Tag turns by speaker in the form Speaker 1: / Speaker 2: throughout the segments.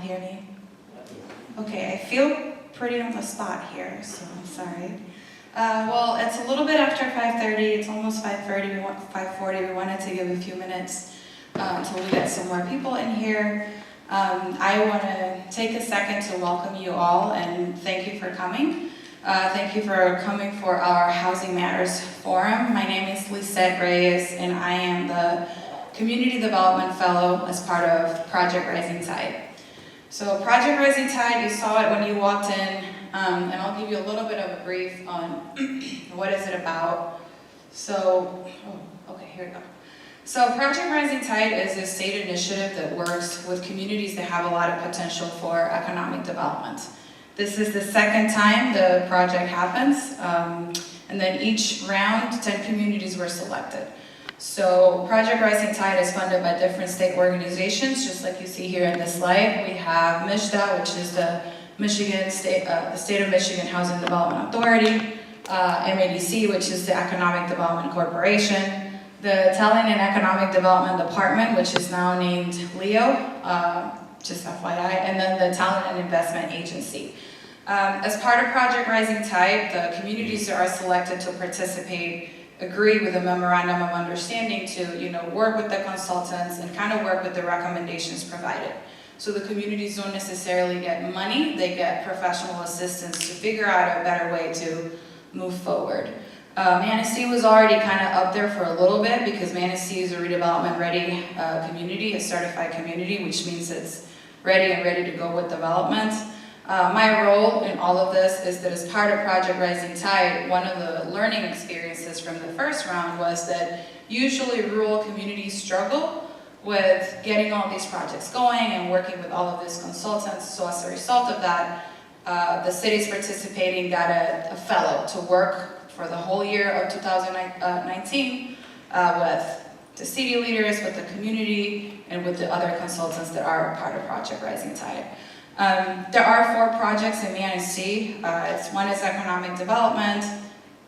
Speaker 1: hear me? Okay, I feel pretty on the spot here, so I'm sorry. Well, it's a little bit after 5:30. It's almost 5:30. 5:40. We wanted to give a few minutes until we get some more people in here. I want to take a second to welcome you all and thank you for coming. Thank you for coming for our Housing Matters Forum. My name is Lisette Reyes, and I am the Community Development Fellow as part of Project Rising Tide. So Project Rising Tide, you saw it when you walked in, and I'll give you a little bit of a brief on what is it about. So, okay, here we go. So Project Rising Tide is a state initiative that works with communities that have a lot of potential for economic development. This is the second time the project happens, and then each round, 10 communities were selected. So Project Rising Tide is funded by different state organizations, just like you see here in this slide. We have MISHDA, which is the State of Michigan Housing Development Authority, MADC, which is the Economic Development Corporation, the Talent and Economic Development Department, which is now named LEO, just FYI, and then the Talent and Investment Agency. As part of Project Rising Tide, the communities that are selected to participate agree with a memorandum of understanding to, work with the consultants and kind of work with the recommendations provided. So the communities don't necessarily get money, they get professional assistance to figure out a better way to move forward. Manistee was already kind of up there for a little bit because Manistee is a redevelopment ready community, a certified community, which means it's ready to go with development. My role in all of this is that as part of Project Rising Tide, one of the learning experiences from the first round was that usually rural communities struggle with getting all these projects going and working with all of these consultants. So as a result of that, the cities participating got a fellow to work for the whole year of 2019 with the city leaders, with the community, and with the other consultants that are part of Project Rising Tide. There are 4 projects in Manistee. One is economic development.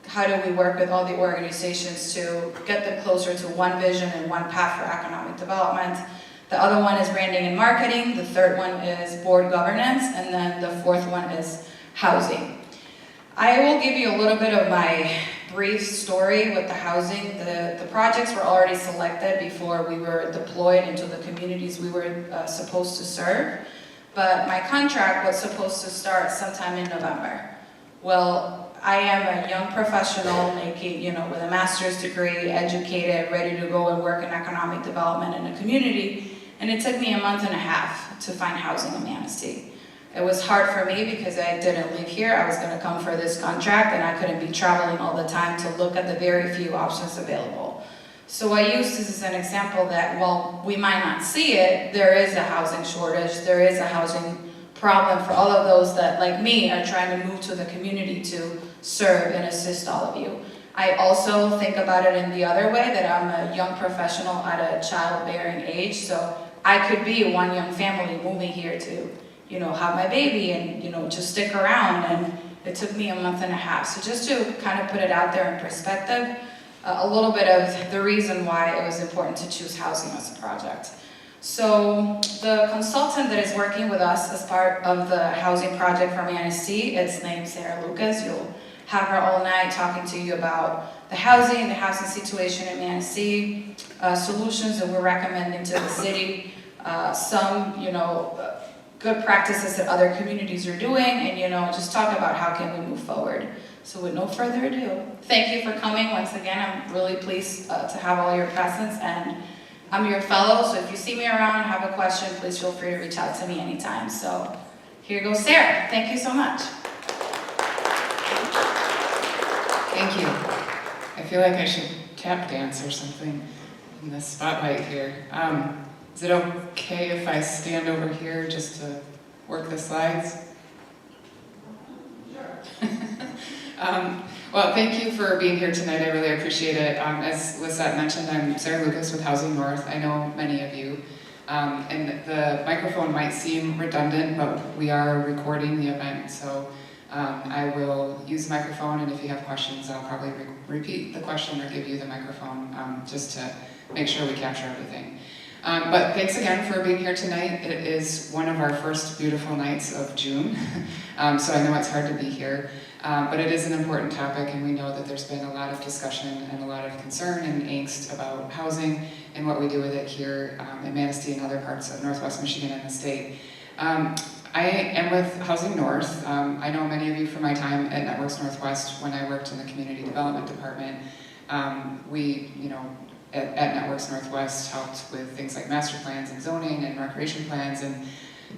Speaker 1: How do we work with all the organizations to get them closer to one vision and one path for economic development? The other one is branding and marketing. The third one is board governance. And then the fourth one is housing. I will give you a little bit of my brief story with the housing. The projects were already selected before we were deployed into the communities we were supposed to serve. But my contract was supposed to start sometime in November. Well, I am a young professional making, with a master's degree, educated, ready to go and work in economic development in a community. And it took me a month and a half to find housing in Manistee. It was hard for me because I didn't live here. I was gonna come for this contract and I couldn't be traveling all the time to look at the very few options available. So I use this as an example that while we might not see it, there is a housing shortage, there is a housing problem for all of those that, like me, are trying to move to the community to serve and assist all of you. I also think about it in the other way, that I'm a young professional at a childbearing age, so I could be one young family moving here to, have my baby and, just stick around, and it took me a month and a half. So just to kind of put it out there in perspective, a little bit of the reason why it was important to choose housing as a project. So the consultant that is working with us as part of the housing project for Manistee, it's named Sarah Lucas. You'll have her all night talking to you about the housing situation in Manistee, solutions that we're recommending to the city, some, good practices that other communities are doing, and, just talk about how can we move forward. So with no further ado, thank you for coming once again. I'm really pleased to have all your presence, and I'm your fellow, so if you see me around and have a question, please feel free to reach out to me anytime. So here goes Sarah. Thank you so much.
Speaker 2: Thank you. I feel like I should tap dance or something in the spotlight here. Is it okay if I stand over here just to work the slides? Sure. Well, thank you for being here tonight. I really appreciate it. As Lisette mentioned, I'm Sarah Lucas with Housing North. I know many of you. And the microphone might seem redundant, but we are recording the event, so I will use the microphone, and if you have questions, I'll probably repeat the question or give you the microphone just to make sure we capture everything. But thanks again for being here tonight. It is one of our first beautiful nights of June, so I know it's hard to be here. But it is an important topic, and we know that there's been a lot of discussion and a lot of concern and angst about housing and what we do with it here in Manistee and other parts of Northwest Michigan and the state. I am with Housing North. I know many of you from my time at Networks Northwest when I worked in the Community Development Department. We, at Networks Northwest helped with things like master plans and zoning and recreation plans and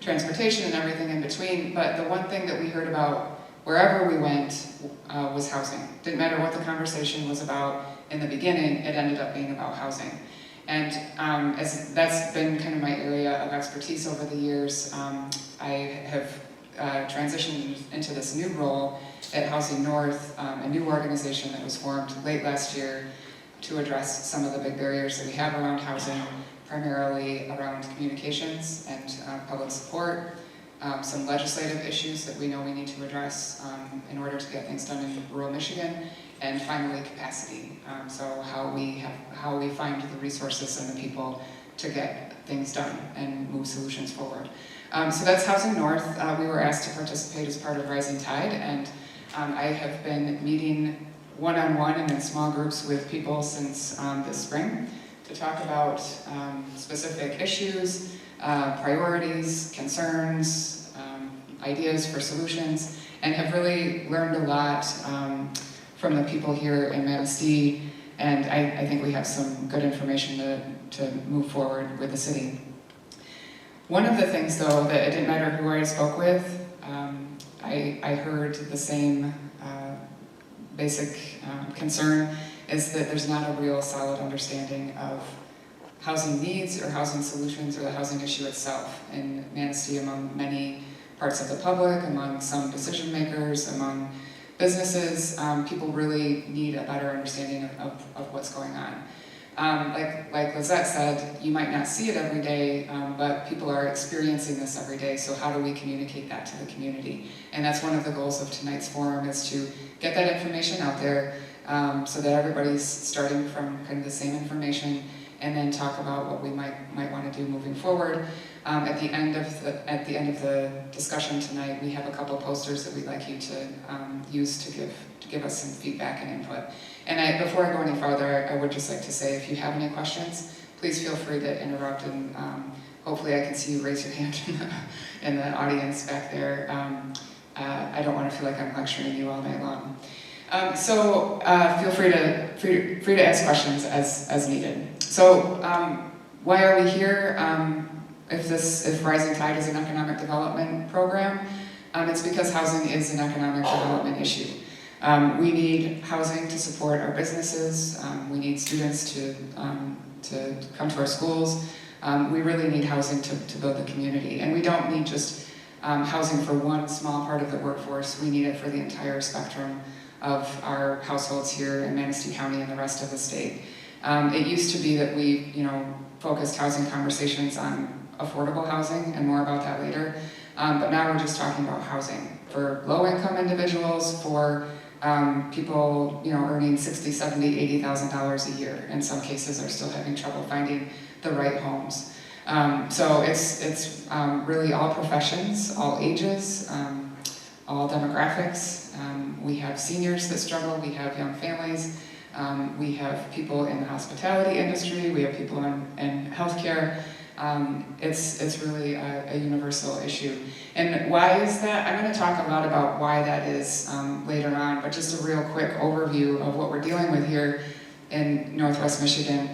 Speaker 2: transportation and everything in between. But the one thing that we heard about wherever we went was housing. Didn't matter what the conversation was about in the beginning, it ended up being about housing. And as that's been kind of my area of expertise over the years, I have transitioned into this new role at Housing North, a new organization that was formed late last year to address some of the big barriers that we have around housing, primarily around communications and public support. Some legislative issues that we know we need to address in order to get things done in rural Michigan, and finally capacity. So how we find the resources and the people to get things done and move solutions forward. So that's Housing North. We were asked to participate as part of Rising Tide, and I have been meeting one-on-one and in small groups with people since this spring to talk about specific issues, priorities, concerns, ideas for solutions, and have really learned a lot from the people here in Manistee, and I think we have some good information to move forward with the city. One of the things, though, that it didn't matter who I spoke with, I heard the same basic concern, is that there's not a real solid understanding of housing needs or housing solutions or the housing issue itself in Manistee among many parts of the public, among some decision makers, among businesses. People really need a better understanding of what's going on. Like Lizette said, you might not see it every day, but people are experiencing this every day, so how do we communicate that to the community? And that's one of the goals of tonight's forum, is to get that information out there so that everybody's starting from kind of the same information, and then talk about what we might want to do moving forward. At the end of the discussion tonight, we have a couple posters that we'd like you to use to give us some feedback and input. And before I go any farther, I would just like to say, if you have any questions, please feel free to interrupt, and hopefully I can see you raise your hand in the audience back there. I don't want to feel like I'm lecturing you all night long. So feel free to ask questions as needed. So why are we here? If Rising Tide is an economic development program, it's because housing is an economic development issue. We need housing to support our businesses. We need students to come to our schools. We really need housing to build the community. And we don't need just housing for one small part of the workforce. We need it for the entire spectrum of our households here in Manistee County and the rest of the state. It used to be that we, focused housing conversations on affordable housing, and more about that later. But now we're just talking about housing for low-income individuals, for people, earning $60,000, $70,000, $80,000 a year. In some cases, are still having trouble finding the right homes. So it's really all professions, all ages, all demographics. We have seniors that struggle. We have young families. We have people in the hospitality industry. We have people in healthcare. It's really a universal issue. And why is that? I'm going to talk a lot about why that is later on, but just a real quick overview of what we're dealing with here in Northwest Michigan.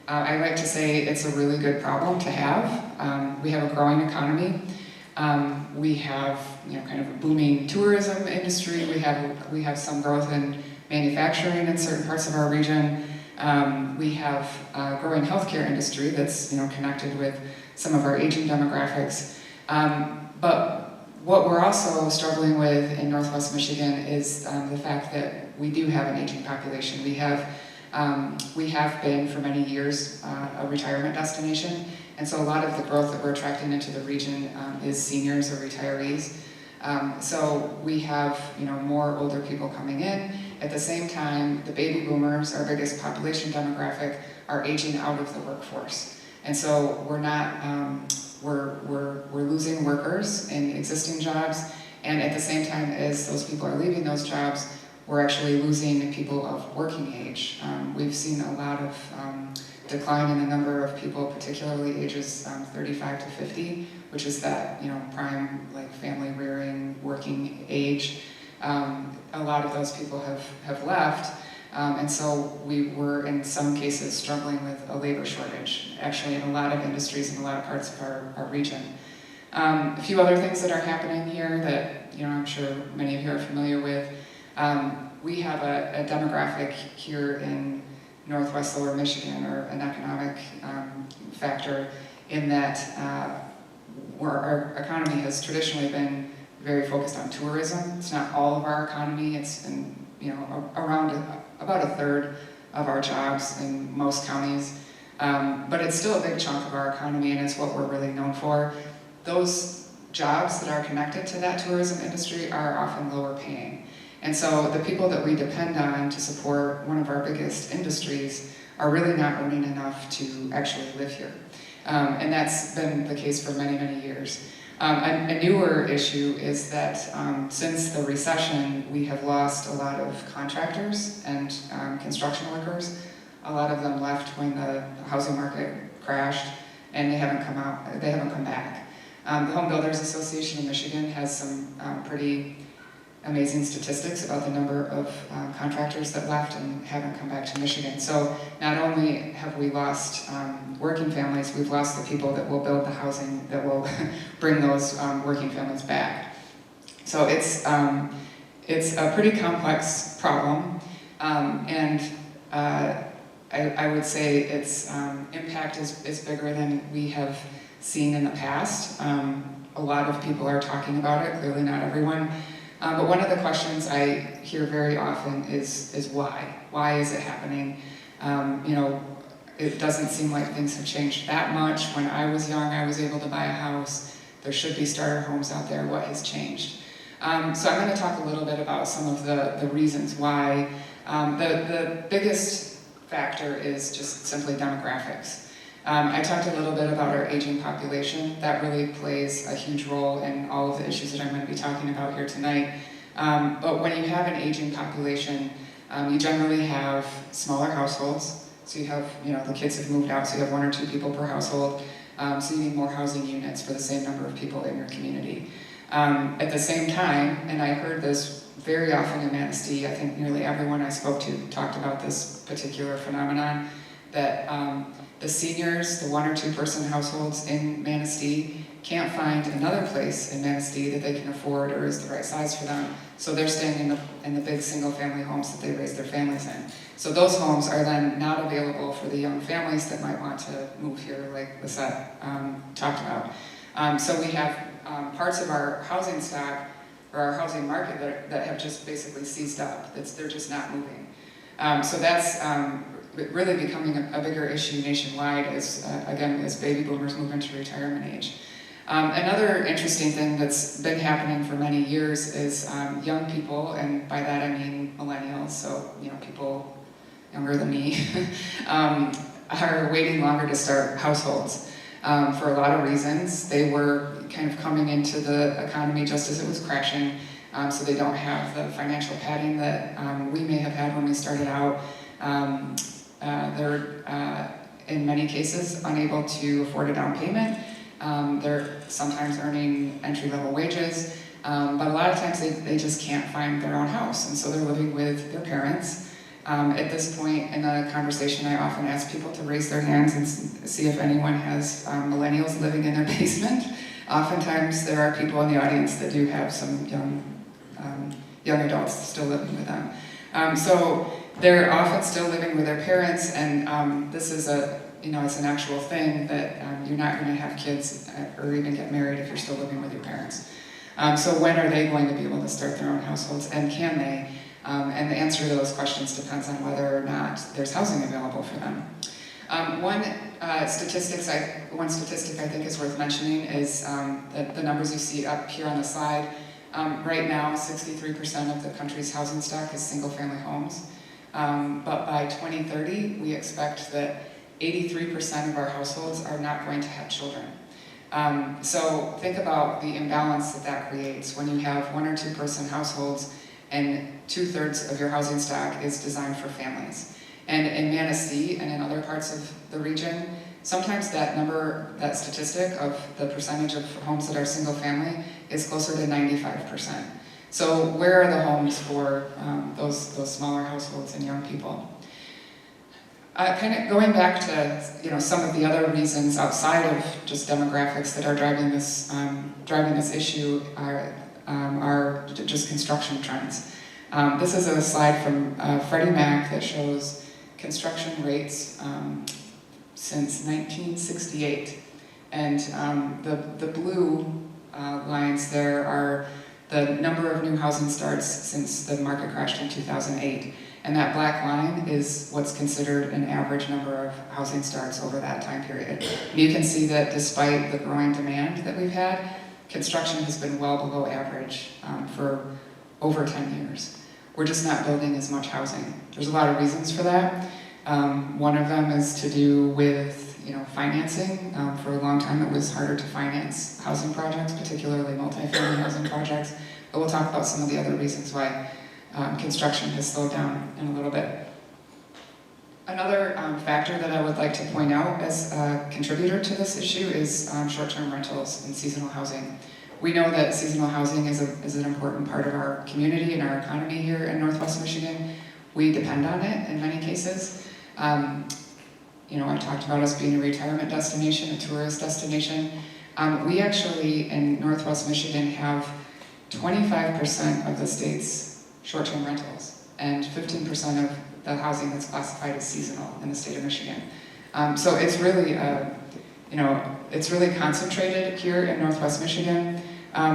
Speaker 2: I like to say it's a really good problem to have. We have a growing economy. We have kind of a booming tourism industry. We have some growth in manufacturing in certain parts of our region. We have a growing healthcare industry that's connected with some of our aging demographics. But what we're also struggling with in Northwest Michigan is the fact that we do have an aging population. We have been for many years a retirement destination, and so a lot of the growth that we're attracting into the region is seniors or retirees. So we have more older people coming in. At the same time, the baby boomers, our biggest population demographic, are aging out of the workforce. And so we're not, we're losing workers in existing jobs, and at the same time as those people are leaving those jobs, we're actually losing people of working age. We've seen a lot of decline in the number of people, particularly ages 35 to 50, which is that, you know, prime, like, family rearing, working age. A lot of those people have left, and so we were in some cases struggling with a labor shortage, actually in a lot of industries in a lot of parts of our region. A few other things that are happening here that, you know, I'm sure many of you are familiar with. We have a demographic here in Northwest Lower Michigan, or an economic factor, in that where our economy has traditionally been very focused on tourism. It's not all of our economy. It's in, you know, around about a third of our jobs in most counties, but it's still a big chunk of our economy, and it's what we're really known for. Those jobs that are connected to that tourism industry are often lower paying. And so the people that we depend on to support one of our biggest industries are really not earning enough to actually live here. And that's been the case for many, many years. A newer issue is that since the recession, we have lost a lot of contractors and construction workers. A lot of them left when the housing market crashed, and they haven't come back. The Home Builders Association of Michigan has some pretty amazing statistics about the number of contractors that left and haven't come back to Michigan. So not only have we lost working families, we've lost the people that will build the housing that will bring those working families back. So it's a pretty complex problem, and I would say its impact is bigger than we have seen in the past. A lot of people are talking about it, clearly not everyone. But one of the questions I hear very often is why? Why is it happening? You know, it doesn't seem like things have changed that much. When I was young, I was able to buy a house. There should be starter homes out there. What has changed? So I'm going to talk a little bit about some of the reasons why. The biggest factor is just simply demographics. I talked a little bit about our aging population. That really plays a huge role in all of the issues that I'm going to be talking about here tonight. But when you have an aging population, you generally have smaller households. So you have, you know, the kids have moved out, so you have 1 or 2 people per household. So you need more housing units for the same number of people in your community. At the same time, and I heard this very often in Manistee, I think nearly everyone I spoke to talked about this particular phenomenon, that the seniors, the 1 or 2 person households in Manistee, can't find another place in Manistee that they can afford or is the right size for them. So they're staying in the big single family homes that they raise their families in. So those homes are then not available for the young families that might want to move here, like Lisette talked about. So we have parts of our housing stock or our housing market that have just basically seized up. They're just not moving. So that's really becoming a bigger issue nationwide as, again, as baby boomers move into retirement age. Another interesting thing that's been happening for many years is young people, and by that I mean millennials, so, you know, people younger than me, are waiting longer to start households for a lot of reasons. They were kind of coming into the economy just as it was crashing, so they don't have the financial padding that we may have had when we started out. They're, in many cases, unable to afford a down payment. They're sometimes earning entry-level wages, but a lot of times they just can't find their own house, and so they're living with their parents. At this point in a conversation, I often ask people to raise their hands and see if anyone has millennials living in their basement. Oftentimes, there are people in the audience that do have some young adults still living with them. So they're often still living with their parents, and this is it's an actual thing that you're not going to have kids or even get married if you're still living with your parents. So when are they going to be able to start their own households, and can they? And the answer to those questions depends on whether or not there's housing available for them. One statistic I think is worth mentioning is the numbers you see up here on the slide. Right now, 63% of the country's housing stock is single-family homes. But by 2030, we expect that 83% of our households are not going to have children. So think about the imbalance that that creates when you have 1 or 2 person households and 2/3 of your housing stock is designed for families. And in Manistee and in other parts of the region, sometimes that number, that statistic of the percentage of homes that are single family is closer to 95%. So where are the homes for those smaller households and young people? Kind of going back to some of the other reasons outside of just demographics that are driving this issue are just construction trends. This is a slide from Freddie Mac that shows construction rates since 1968, and the blue lines there are the number of new housing starts since the market crashed in 2008. And that black line is what's considered an average number of housing starts over that time period. And you can see that despite the growing demand that we've had, construction has been well below average for over 10 years. We're just not building as much housing. There's a lot of reasons for that. One of them is to do with financing. For a long time it was harder to finance housing projects, particularly multifamily housing projects. But we'll talk about some of the other reasons why construction has slowed down in a little bit. Another factor that I would like to point out as a contributor to this issue is short-term rentals and seasonal housing. We know that seasonal housing is an important part of our community and our economy here in Northwest Michigan. We depend on it in many cases. I talked about us being a retirement destination, a tourist destination. We actually, in Northwest Michigan, have 25% of the state's short-term rentals and 15% of the housing that's classified as seasonal in the state of Michigan. So it's really, it's really concentrated here in Northwest Michigan,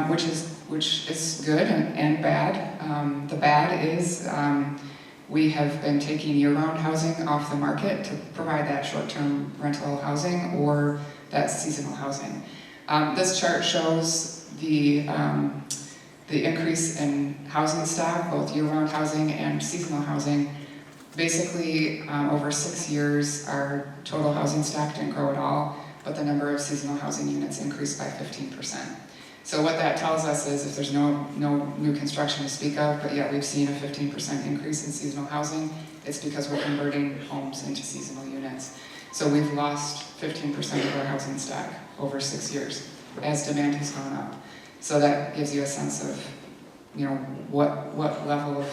Speaker 2: which is good and bad. The bad is we have been taking year-round housing off the market to provide that short-term rental housing or that seasonal housing. This chart shows the increase in housing stock, both year-round housing and seasonal housing. Basically, over 6 years, our total housing stock didn't grow at all, but the number of seasonal housing units increased by 15%. So what that tells us is if there's no new construction to speak of, but yet we've seen a 15% increase in seasonal housing, it's because we're converting homes into seasonal units. So we've lost 15% of our housing stock over 6 years as demand has gone up. So that gives you a sense of, what level of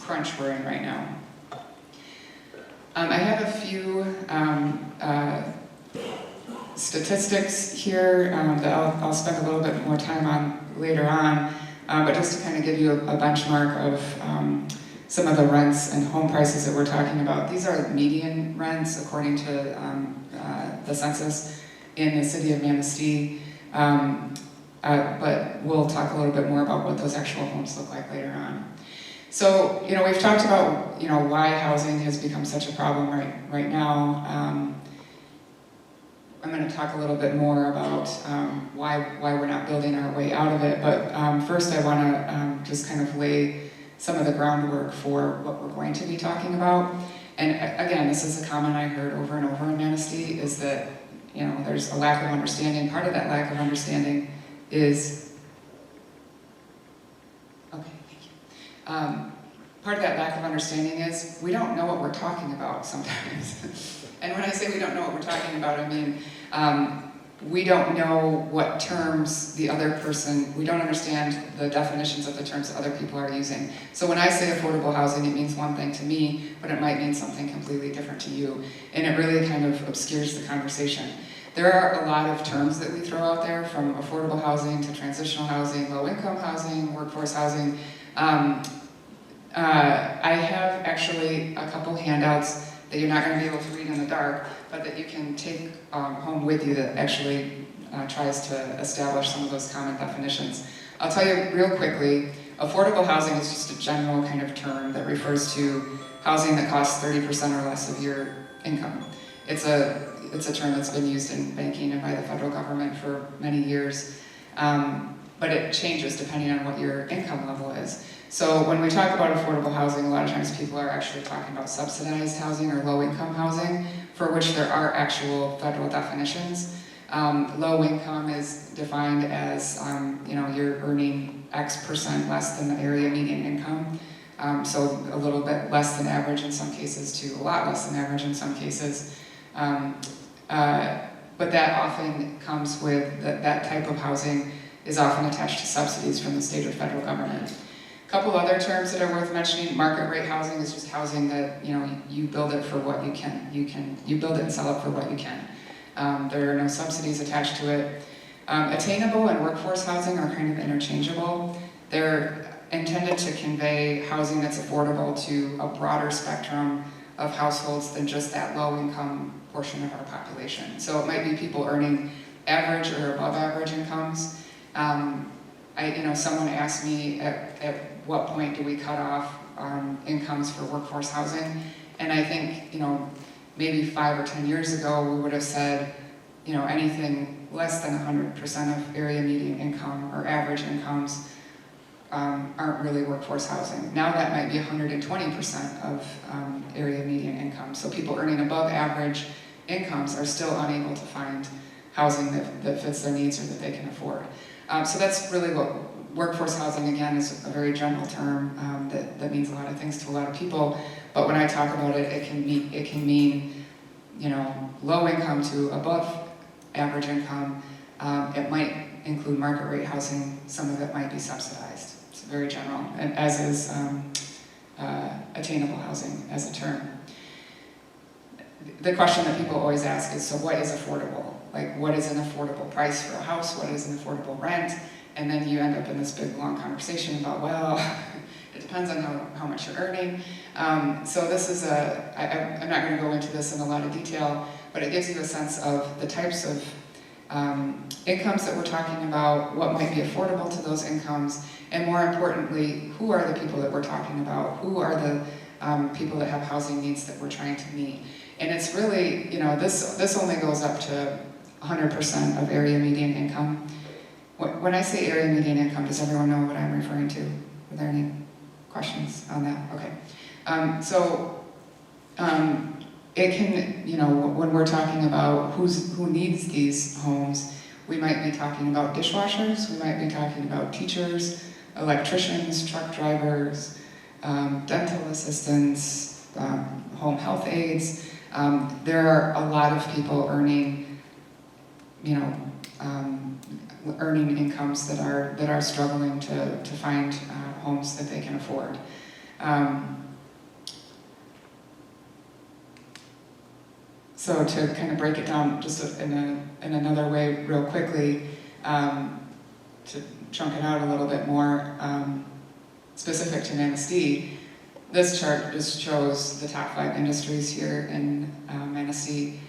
Speaker 2: crunch we're in right now. I have a few statistics here that I'll spend a little bit more time on later on, but just to kind of give you a benchmark of some of the rents and home prices that we're talking about. These are median rents according to the census in the city of Manistee. But we'll talk a little bit more about what those actual homes look like later on. So, we've talked about, why housing has become such a problem right now. I'm going to talk a little bit more about why we're not building our way out of it. But first, I want to just kind of lay some of the groundwork for what we're going to be talking about. And again, this is a comment I heard over and over in Manistee, is that, there's a lack of understanding. Part of that lack of understanding is, okay, thank you. Part of that lack of understanding is we don't know what we're talking about sometimes. And when I say we don't know what we're talking about, I mean, we don't know what terms the other person, we don't understand the definitions of the terms that other people are using. So when I say affordable housing, it means one thing to me, but it might mean something completely different to you. And it really kind of obscures the conversation. There are a lot of terms that we throw out there, from affordable housing to transitional housing, low-income housing, workforce housing. I have actually a couple handouts that you're not going to be able to read in the dark, but that you can take home with you that actually tries to establish some of those common definitions. I'll tell you real quickly, affordable housing is just a general kind of term that refers to housing that costs 30% or less of your income. It's a term that's been used in banking and by the federal government for many years, but it changes depending on what your income level is. So when we talk about affordable housing, a lot of times people are actually talking about subsidized housing or low-income housing, for which there are actual federal definitions. Low income is defined as, you're earning X percent less than the area median income. So a little bit less than average in some cases to a lot less than average in some cases. But that often comes with, that type of housing is often attached to subsidies from the state or federal government. A couple other terms that are worth mentioning: market rate housing is just housing that, you build it for what you can. You build it and sell it for what you can. There are no subsidies attached to it. Attainable and workforce housing are kind of interchangeable. They're intended to convey housing that's affordable to a broader spectrum of households than just that low-income portion of our population. So it might be people earning average or above average incomes. Someone asked me at what point do we cut off incomes for workforce housing, and I think maybe 5 or 10 years ago we would have said anything less than 100% of area median income or average incomes aren't really workforce housing. Now that might be 120% of area median income. So people earning above average incomes are still unable to find housing that fits their needs or that they can afford. So that's really what workforce housing, again, is a very general term that means a lot of things to a lot of people. But when I talk about it, it can mean low income to above average income. It might include market rate housing. Some of it might be subsidized. It's very general, and as is attainable housing as a term. The question that people always ask is, so what is affordable? Like, what is an affordable price for a house? What is an affordable rent? And then you end up in this big, long conversation about, well, it depends on how much you're earning. So this is I'm not going to go into this in a lot of detail, but it gives you a sense of the types of incomes that we're talking about, what might be affordable to those incomes, and more importantly, who are the people that we're talking about? Who are the people that have housing needs that we're trying to meet? And it's really, this only goes up to 100% of area median income. When I say area median income, does everyone know what I'm referring to? Are there any questions on that? Okay. It can, when we're talking about who needs these homes, we might be talking about dishwashers, we might be talking about teachers, electricians, truck drivers, dental assistants, home health aides. There are a lot of people earning, earning incomes that are struggling to find homes that they can afford. So to kind of break it down just in another way real quickly, to chunk it out a little bit more specific to Manistee, this chart just shows the top 5 industries here in Manistee: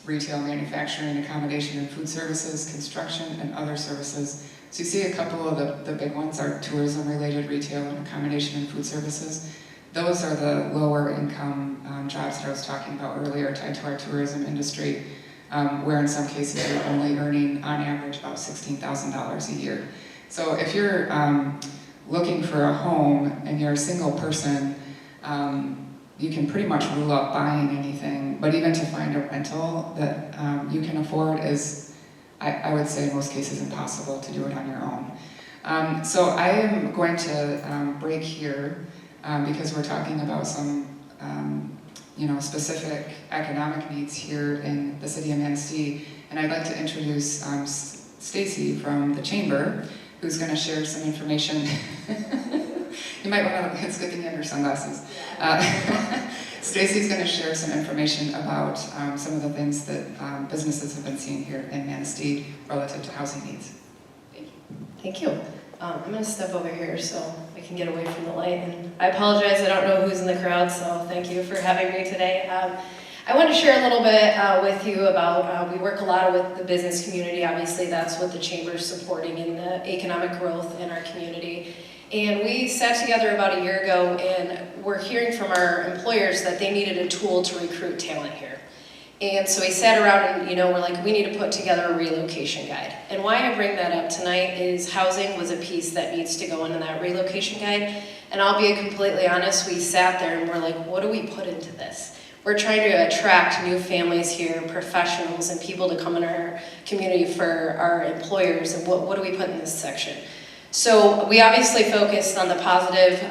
Speaker 2: retail, manufacturing, accommodation and food services, construction, and other services. So you see a couple of the big ones are tourism-related retail and accommodation and food services. Those are the lower income jobs that I was talking about earlier, tied to our tourism industry, where in some cases you're only earning on average about $16,000 a year. So if you're looking for a home and you're a single person, you can pretty much rule out buying anything, but even to find a rental that you can afford is, I would say in most cases, impossible to do it on your own. So I am going to break here because we're talking about some specific economic needs here in the city of Manistee, and I'd like to introduce Stacy from the Chamber, who's going to share some information. You might want to, it's a good thing you have your sunglasses. Stacy's going to share some information about some of the things that businesses have been seeing here in Manistee relative to housing needs. Thank you.
Speaker 3: Thank you. I'm going to step over here so I can get away from the light. And I apologize, I don't know who's in the crowd, so thank you for having me today. I want to share a little bit with you about, we work a lot with the business community. Obviously, that's what the Chamber is supporting in the economic growth in our community. And we sat together about a year ago, and we're hearing from our employers that they needed a tool to recruit talent here. And so we sat around and, we're like, we need to put together a relocation guide. And why I bring that up tonight is housing was a piece that needs to go into that relocation guide. And I'll be completely honest, we sat there and we're like, what do we put into this? We're trying to attract new families here, professionals, and people to come in our community for our employers. And what do we put in this section? So we obviously focused on the positive,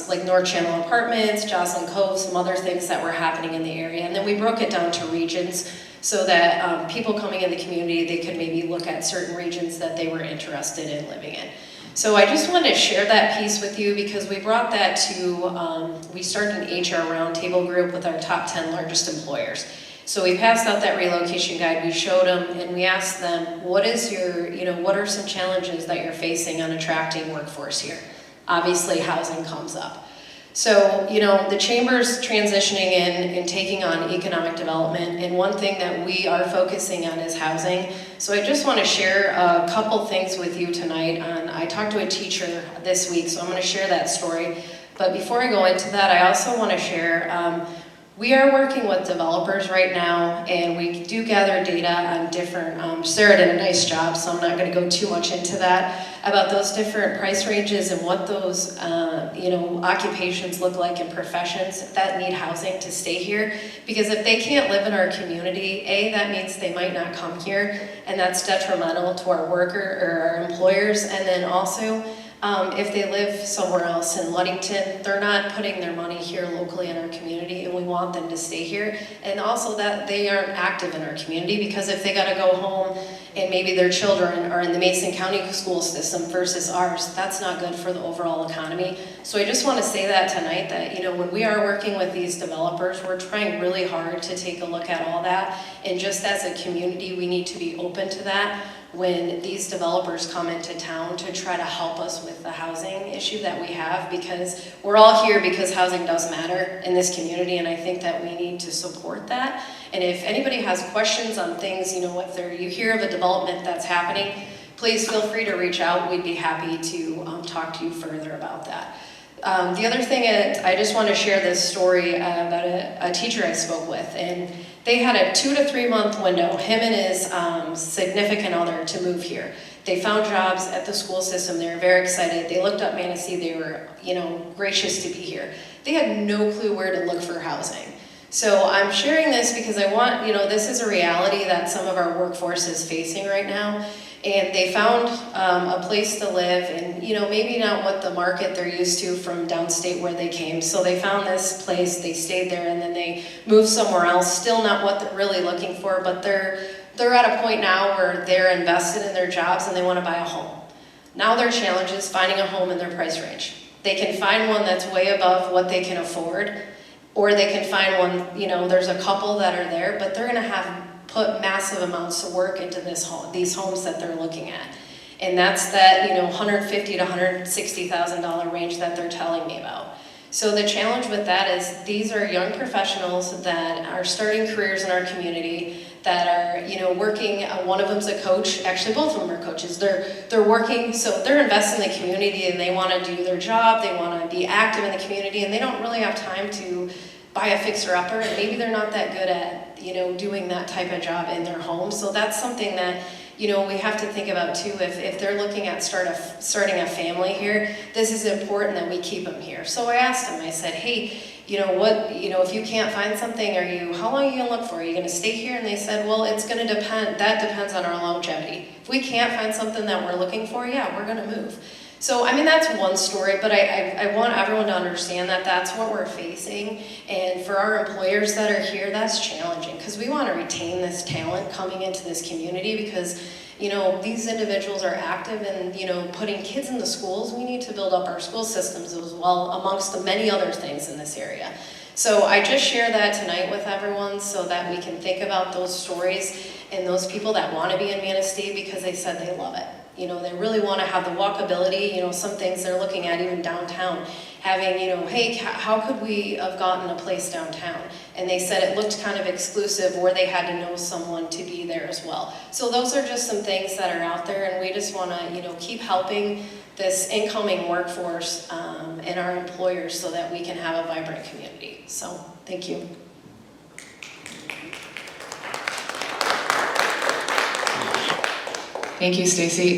Speaker 3: like North Channel Apartments, Jocelyn Cove, some other things that were happening in the area. And then we broke it down to regions so that people coming in the community, they could maybe look at certain regions that they were interested in living in. So I just wanted to share that piece with you because we brought that to, we started an HR roundtable group with our top 10 largest employers. So we passed out that relocation guide, we showed them, and we asked them, what is your, what are some challenges that you're facing on attracting workforce here? Obviously, housing comes up. So, the chamber's transitioning in and taking on economic development, and one thing that we are focusing on is housing. So I just want to share a couple things with you tonight. I talked to a teacher this week, so I'm going to share that story. But before I go into that, I also want to share, we are working with developers right now, and we do gather data on different, Sarah did a nice job, so I'm not going to go too much into that, about those different price ranges and what those, occupations look like and professions that need housing to stay here. Because if they can't live in our community, that means they might not come here, and that's detrimental to our worker or our employers. And then also, if they live somewhere else in Ludington, they're not putting their money here locally in our community, and we want them to stay here. And also that they aren't active in our community, because if they gotta go home and maybe their children are in the Mason County school system versus ours, that's not good for the overall economy. So I just wanna say that tonight, that when we are working with these developers, we're trying really hard to take a look at all that. And just as a community, we need to be open to that when these developers come into town to try to help us with the housing issue that we have, because we're all here because housing does matter in this community, and I think that we need to support that. And if anybody has questions on things, if you hear of a development that's happening, please feel free to reach out. We'd be happy to talk to you further about that. The other thing is, I just want to share this story about a teacher I spoke with, and they had a 2 to 3 month window, him and his significant other, to move here. They found jobs at the school system. They were very excited. They looked up Manistee. They were, gracious to be here. They had no clue where to look for housing. So I'm sharing this because I want, this is a reality that some of our workforce is facing right now. And they found a place to live, and maybe not what the market they're used to from downstate where they came. So they found this place, they stayed there, and then they moved somewhere else. Still not what they're really looking for, but they're at a point now where they're invested in their jobs and they want to buy a home. Now their challenge is finding a home in their price range. They can find one that's way above what they can afford, or they can find one, there's a couple that are there, but they're going to have put massive amounts of work into these homes that they're looking at. And that's that, $150,000 to $160,000 range that they're telling me about. So the challenge with that is these are young professionals that are starting careers in our community, that are, working. One of them's a coach. Actually, both of them are coaches. They're working, so they're invested in the community, and they want to do their job. They want to be active in the community, and they don't really have time to buy a fixer-upper, and maybe they're not that good at, doing that type of job in their home. So that's something that, we have to think about too. If they're looking at starting a family here, this is important that we keep them here. So I asked them, I said, hey, if you can't find something, how long are you gonna look for? Are you gonna stay here? And they said, well, it's gonna depend, that depends on our longevity. If we can't find something that we're looking for, yeah, we're gonna move. So, that's one story, but I want everyone to understand that that's what we're facing. And for our employers that are here, that's challenging, because we want to retain this talent coming into this community, because, these individuals are active in, putting kids into schools. We need to build up our school systems as well, amongst the many other things in this area. So I just share that tonight with everyone so that we can think about those stories and those people that want to be in Manistee, because they said they love it. They really want to have the walkability, some things they're looking at even downtown, having, hey, how could we have gotten a place downtown? And they said it looked kind of exclusive, or they had to know someone to be there as well. So those are just some things that are out there, and we just want to, keep helping this incoming workforce and our employers so that we can have a vibrant community. So, thank you.
Speaker 2: Thank you, Stacy.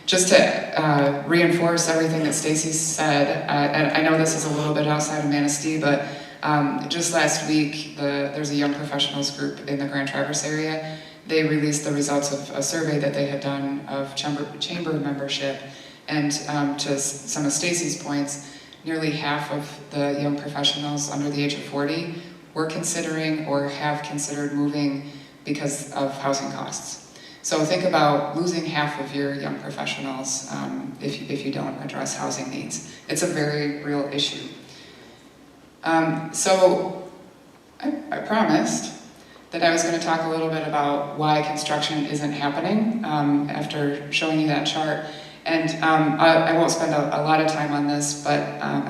Speaker 2: Just to reinforce everything that Stacy said, and I know this is a little bit outside of Manistee, but Just last week, there's a young professionals group in the Grand Traverse area. They released the results of a survey that they had done of chamber membership, and to some of Stacy's points, nearly half of the young professionals under the age of 40 were considering or have considered moving because of housing costs. So think about losing half of your young professionals if you don't address housing needs. It's a very real issue. So I promised that I was going to talk a little bit about why construction isn't happening after showing you that chart. And I won't spend a lot of time on this, but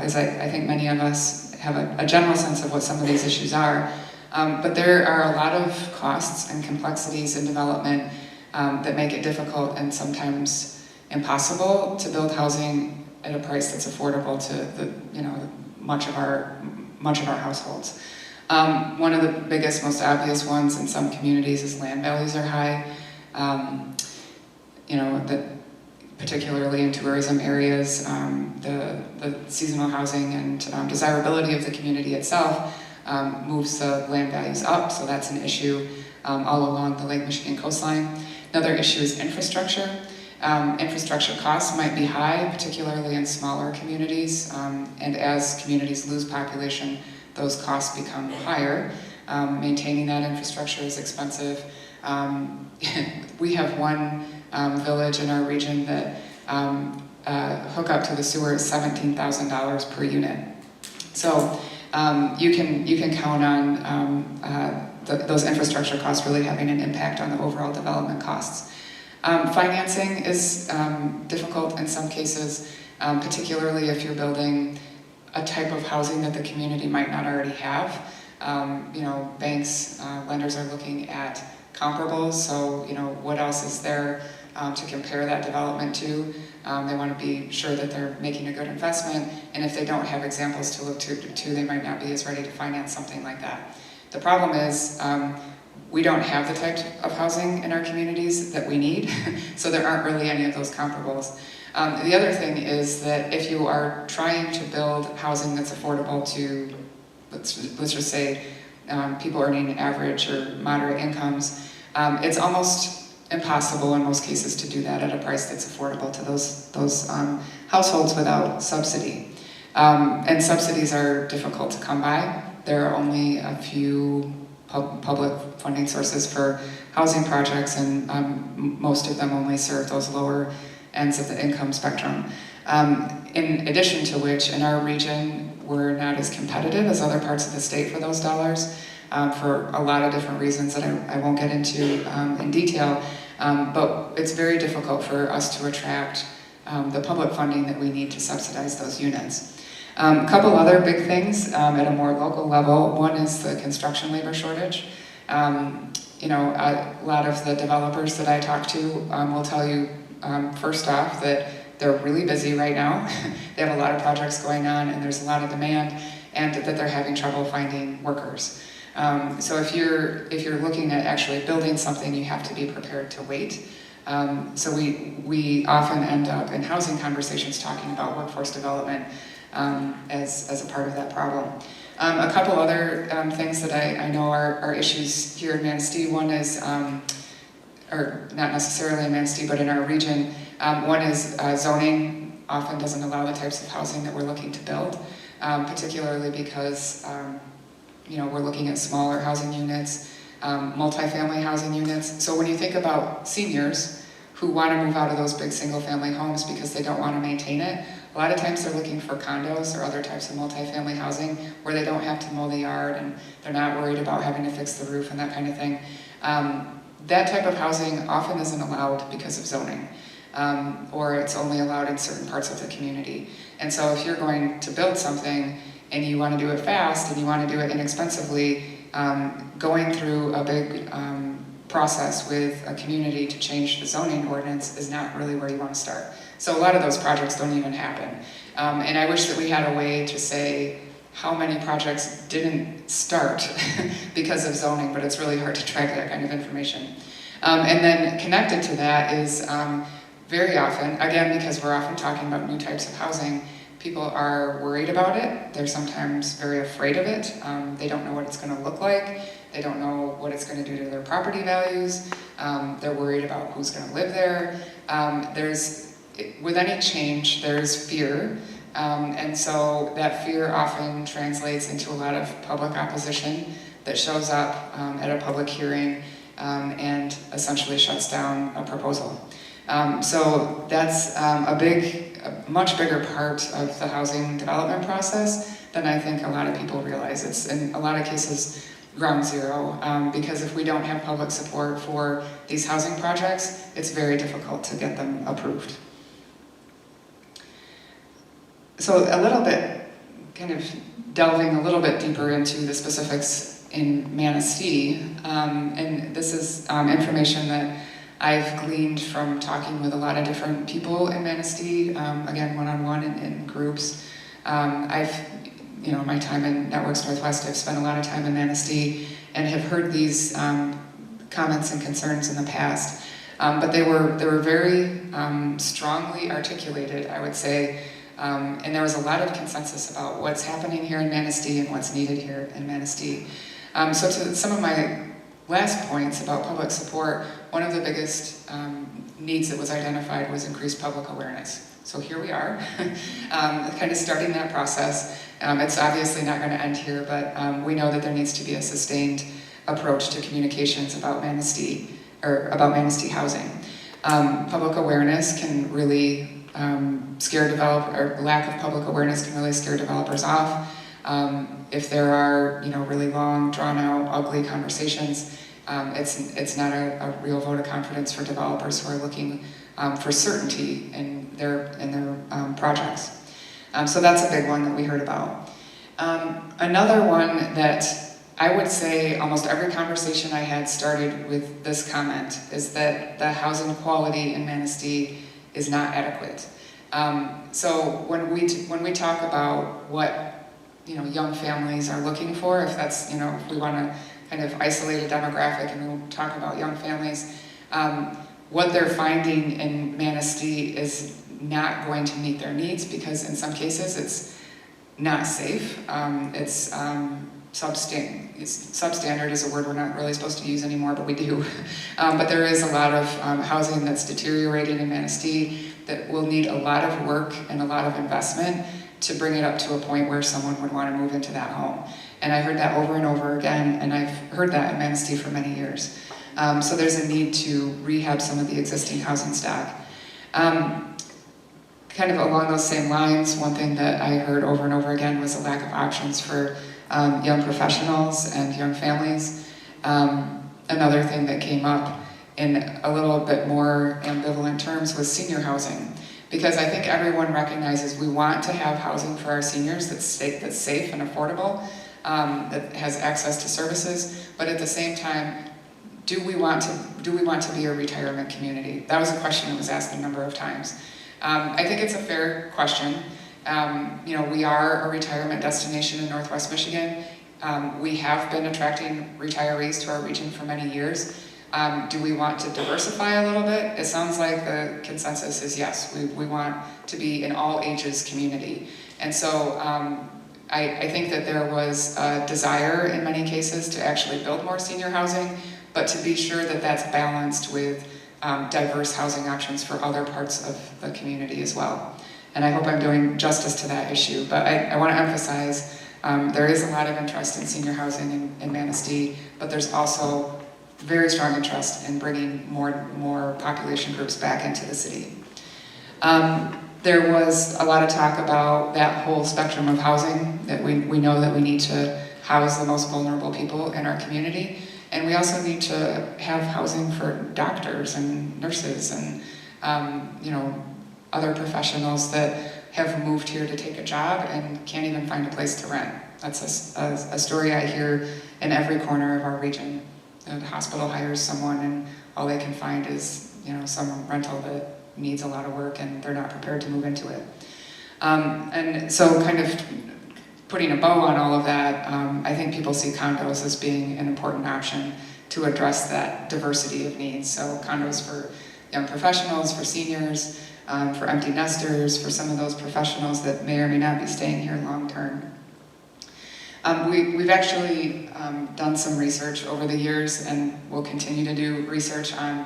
Speaker 2: as I think many of us have a general sense of what some of these issues are. But there are a lot of costs and complexities in development that make it difficult and sometimes impossible to build housing at a price that's affordable to much of our households. One of the biggest, most obvious ones in some communities is land values are high. Particularly in tourism areas, the seasonal housing and desirability of the community itself moves the land values up, so that's an issue all along the Lake Michigan coastline. Another issue is infrastructure. Infrastructure costs might be high, particularly in smaller communities, and as communities lose population, those costs become higher. Maintaining that infrastructure is expensive. We have one village in our region that hookup to the sewer is $17,000 per unit. So you can count on those infrastructure costs really having an impact on the overall development costs. Financing is difficult in some cases, particularly if you're building a type of housing that the community might not already have. Banks, lenders are looking at comparables, so what else is there to compare that development to. They want to be sure that they're making a good investment, and if they don't have examples to look to, they might not be as ready to finance something like that. The problem is we don't have the type of housing in our communities that we need, so there aren't really any of those comparables. The other thing is that if you are trying to build housing that's affordable to, let's just say, people earning average or moderate incomes, it's almost impossible in most cases to do that at a price that's affordable to those households without subsidy. And subsidies are difficult to come by. There are only a few public funding sources for housing projects, and most of them only serve those lower ends of the income spectrum. In addition to which, in our region, we're not as competitive as other parts of the state for those dollars. For a lot of different reasons that I won't get into in detail, but it's very difficult for us to attract the public funding that we need to subsidize those units. A couple other big things at a more local level. One is the construction labor shortage. A lot of the developers that I talk to will tell you, first off, that they're really busy right now. They have a lot of projects going on and there's a lot of demand, and that they're having trouble finding workers. So if you're looking at actually building something, you have to be prepared to wait. So we often end up in housing conversations talking about workforce development as a part of that problem. A couple other things that I know are issues here in Manistee. One is, or not necessarily in Manistee, but in our region, one is zoning often doesn't allow the types of housing that we're looking to build, particularly because we're looking at smaller housing units, multifamily housing units. So when you think about seniors who want to move out of those big single-family homes because they don't want to maintain it, a lot of times they're looking for condos or other types of multifamily housing where they don't have to mow the yard and they're not worried about having to fix the roof and that kind of thing. That type of housing often isn't allowed because of zoning, or it's only allowed in certain parts of the community. And so if you're going to build something and you want to do it fast and you want to do it inexpensively, going through a big process with a community to change the zoning ordinance is not really where you want to start. So a lot of those projects don't even happen. And I wish that we had a way to say how many projects didn't start because of zoning, but it's really hard to track that kind of information. And then connected to that is very often, again, because we're often talking about new types of housing, People are worried about it. They're sometimes very afraid of it. They don't know what it's going to look like. They don't know what it's going to do to their property values. They're worried about who's going to live there. With any change, there's fear. And so that fear often translates into a lot of public opposition that shows up at a public hearing and essentially shuts down a proposal. So that's a much bigger part of the housing development process than I think a lot of people realize. It's in a lot of cases ground zero, because if we don't have public support for these housing projects, it's very difficult to get them approved. So a little bit, kind of delving a little bit deeper into the specifics in Manistee, and this is information that I've gleaned from talking with a lot of different people in Manistee, again, one-on-one and in groups. My time in Networks Northwest, I've spent a lot of time in Manistee and have heard these comments and concerns in the past. But they were very strongly articulated, I would say, and there was a lot of consensus about what's happening here in Manistee and what's needed here in Manistee. So to some of my last points about public support, one of the biggest needs that was identified was increased public awareness. So here we are, kind of starting that process. It's obviously not going to end here, but we know that there needs to be a sustained approach to communications about Manistee housing. Public awareness can really lack of public awareness can really scare developers off. If there are, really long, drawn-out, ugly conversations, it's not a real vote of confidence for developers who are looking for certainty in their projects. So that's a big one that we heard about. Another one that I would say almost every conversation I had started with this comment is that the housing quality in Manistee is not adequate. So when we talk about what young families are looking for, if that's if we want to kind of isolate a demographic and we talk about young families, what they're finding in Manistee is not going to meet their needs because in some cases it's not safe. It's substandard is a word we're not really supposed to use anymore, but we do. But there is a lot of housing that's deteriorating in Manistee that will need a lot of work and a lot of investment to bring it up to a point where someone would want to move into that home. And I heard that over and over again, and I've heard that in Manistee for many years. So there's a need to rehab some of the existing housing stock. Kind of along those same lines, one thing that I heard over and over again was a lack of options for young professionals and young families. Another thing that came up in a little bit more ambivalent terms was senior housing. Because I think everyone recognizes we want to have housing for our seniors that's safe and affordable, that has access to services, but at the same time, do we want to be a retirement community? That was a question that was asked a number of times. I think it's a fair question. We are a retirement destination in Northwest Michigan. We have been attracting retirees to our region for many years. Do we want to diversify a little bit? It sounds like the consensus is yes. We want to be an all ages community. And so I think that there was a desire in many cases to actually build more senior housing, but to be sure that that's balanced with diverse housing options for other parts of the community as well. And I hope I'm doing justice to that issue, but I want to emphasize there is a lot of interest in senior housing in Manistee, but there's also very strong interest in bringing more population groups back into the city. There was a lot of talk about that whole spectrum of housing, that we know that we need to house the most vulnerable people in our community, and we also need to have housing for doctors and nurses and other professionals that have moved here to take a job and can't even find a place to rent. That's a story I hear in every corner of our region. The hospital hires someone and all they can find is some rental that needs a lot of work and they're not prepared to move into it. And so kind of putting a bow on all of that, I think people see condos as being an important option to address that diversity of needs. So condos for young professionals, for seniors, for empty nesters, for some of those professionals that may or may not be staying here long term. We've actually done some research over the years, and we'll continue to do research on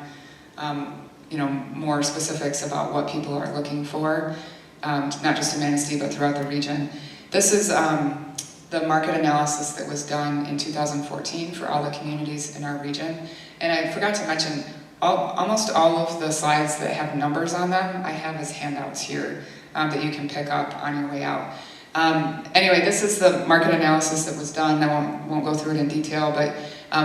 Speaker 2: more specifics about what people are looking for, not just in Manistee, but throughout the region. This is the market analysis that was done in 2014 for all the communities in our region. And I forgot to mention, almost all of the slides that have numbers on them, I have as handouts here that you can pick up on your way out. Anyway, this is the market analysis that was done. I won't go through it in detail, but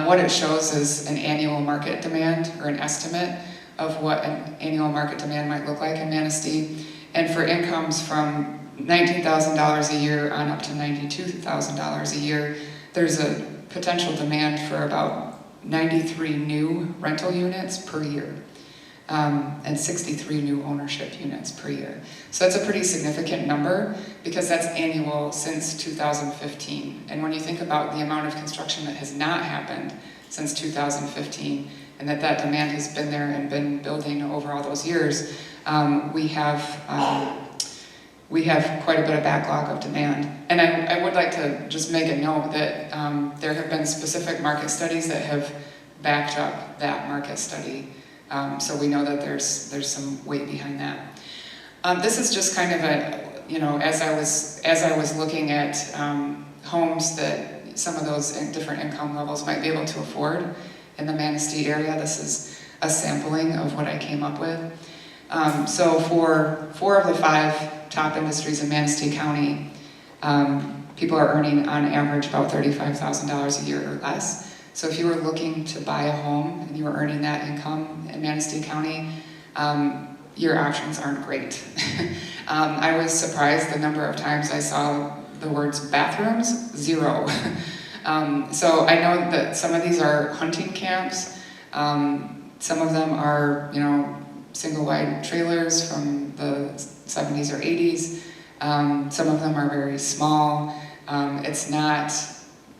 Speaker 2: what it shows is an annual market demand, or an estimate of what an annual market demand might look like in Manistee. And for incomes from $19,000 a year on up to $92,000 a year, there's a potential demand for about 93 new rental units per year. And 63 new ownership units per year. So that's a pretty significant number because that's annual since 2015. And when you think about the amount of construction that has not happened since 2015, and that demand has been there and been building over all those years, we have quite a bit of backlog of demand. And I would like to just make a note that there have been specific market studies that have backed up that market study. So we know that there's some weight behind that. This is just kind of as I was looking at homes that some of those different income levels might be able to afford in the Manistee area, this is a sampling of what I came up with. So for 4 of the 5 top industries in Manistee County, people are earning on average about $35,000 a year or less. So if you were looking to buy a home and you were earning that income in Manistee County, your options aren't great. I was surprised the number of times I saw the words bathrooms, 0. So I know that some of these are hunting camps. Some of them are, single wide trailers from the 70s or 80s. Some of them are very small. It's not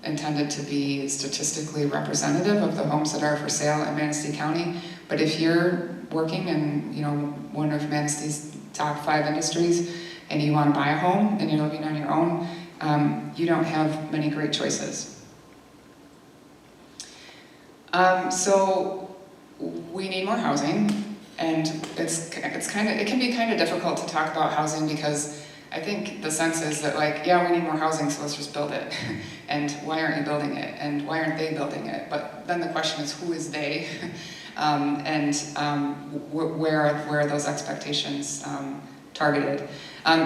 Speaker 2: intended to be statistically representative of the homes that are for sale in Manistee County. But if you're working in, one of Manistee's top 5 industries and you want to buy a home and you're living on your own, you don't have many great choices. So we need more housing, and it can be kind of difficult to talk about housing because I think the sense is that we need more housing, so let's just build it. And why aren't you building it? And why aren't they building it? But then the question is, who is they? Where are those expectations targeted?